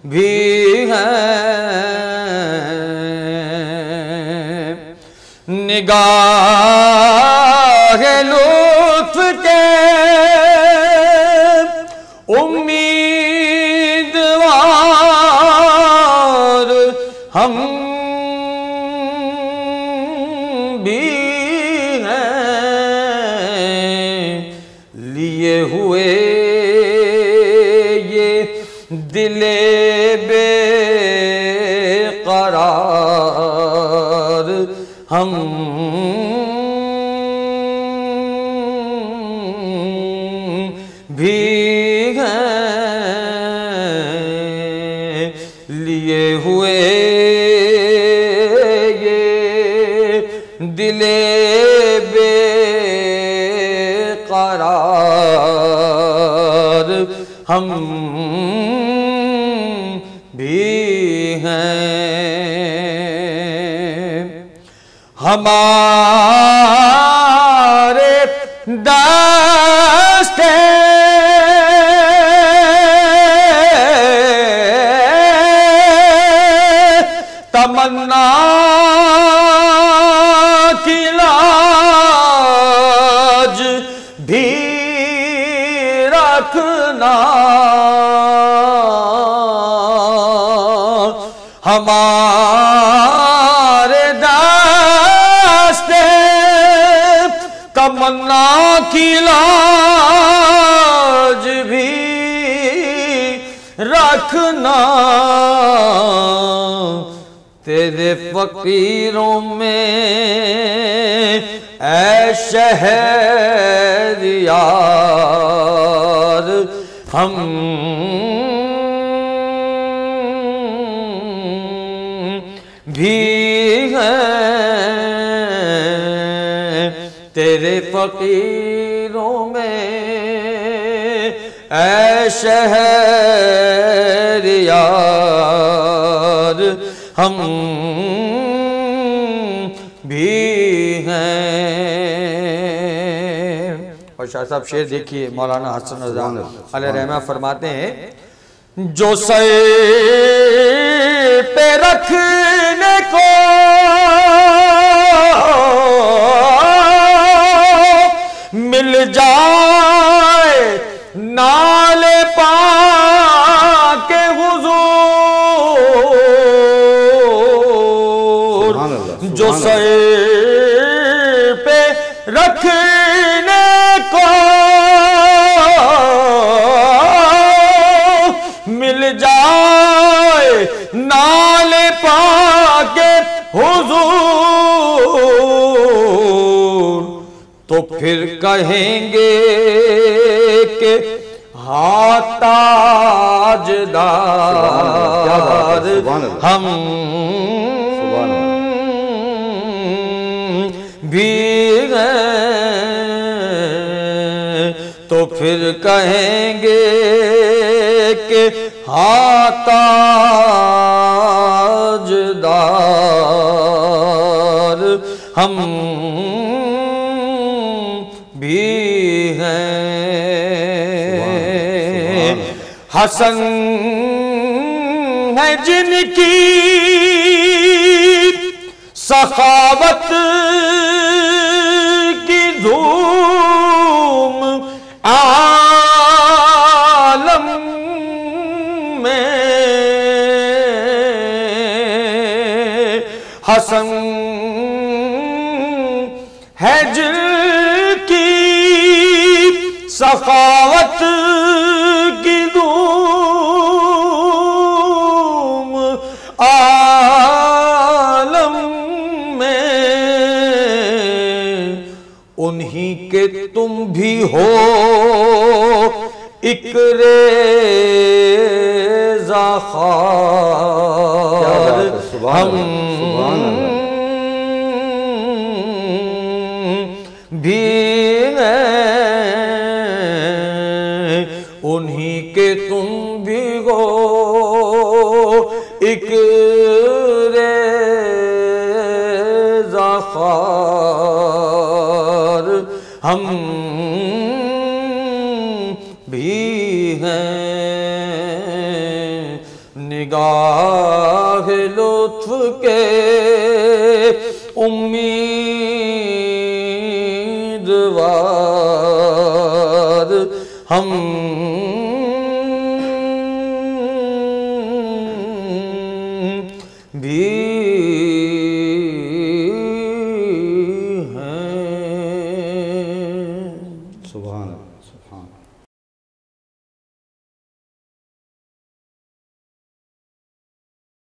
भी हैं, निगाह लुत्फ के उम्मीदवार हम भी हैं, लिए हुए ये दिले बेकरार हम भी हैं, लिए हुए ये दिले बेकरार हम भी हैं, हमारे दस्ते तमन्ना की लाज भी रखना, हमारे दस्ते तमन्ना की लाज भी रखना, तेरे फकीरों में ऐ शहरियार हम भी हैं, तेरे फकीरों में ऐ शहरियार हम भी हैं। और शाह साहब शेर देखिए, मौलाना हसन रज़ा अलैहि रहमा फरमाते हैं, जो सर पे रखने को मिल जाए नाले पाके हुजूर, जो सर पे रखने को मिल जाए नाले पाके हुजूर, तो फिर कहेंगे कि हाँ ताजदार हम भी हैं, तो फिर कहेंगे कि हाँ ताजदार हम भी हैं। हसन है जिनकी सखावत की धूम आलम में, हसन है जिनकी सखावत की धूम आलम में, उन्हीं के तुम भी हो एक रेज़ा ख़ार हम भी हैं, उन्हीं के तुम भी हो, एक रेज़ा ख़ार हम भी हैं। निगाह लुत्फ़ के उम्मीदवार हम भी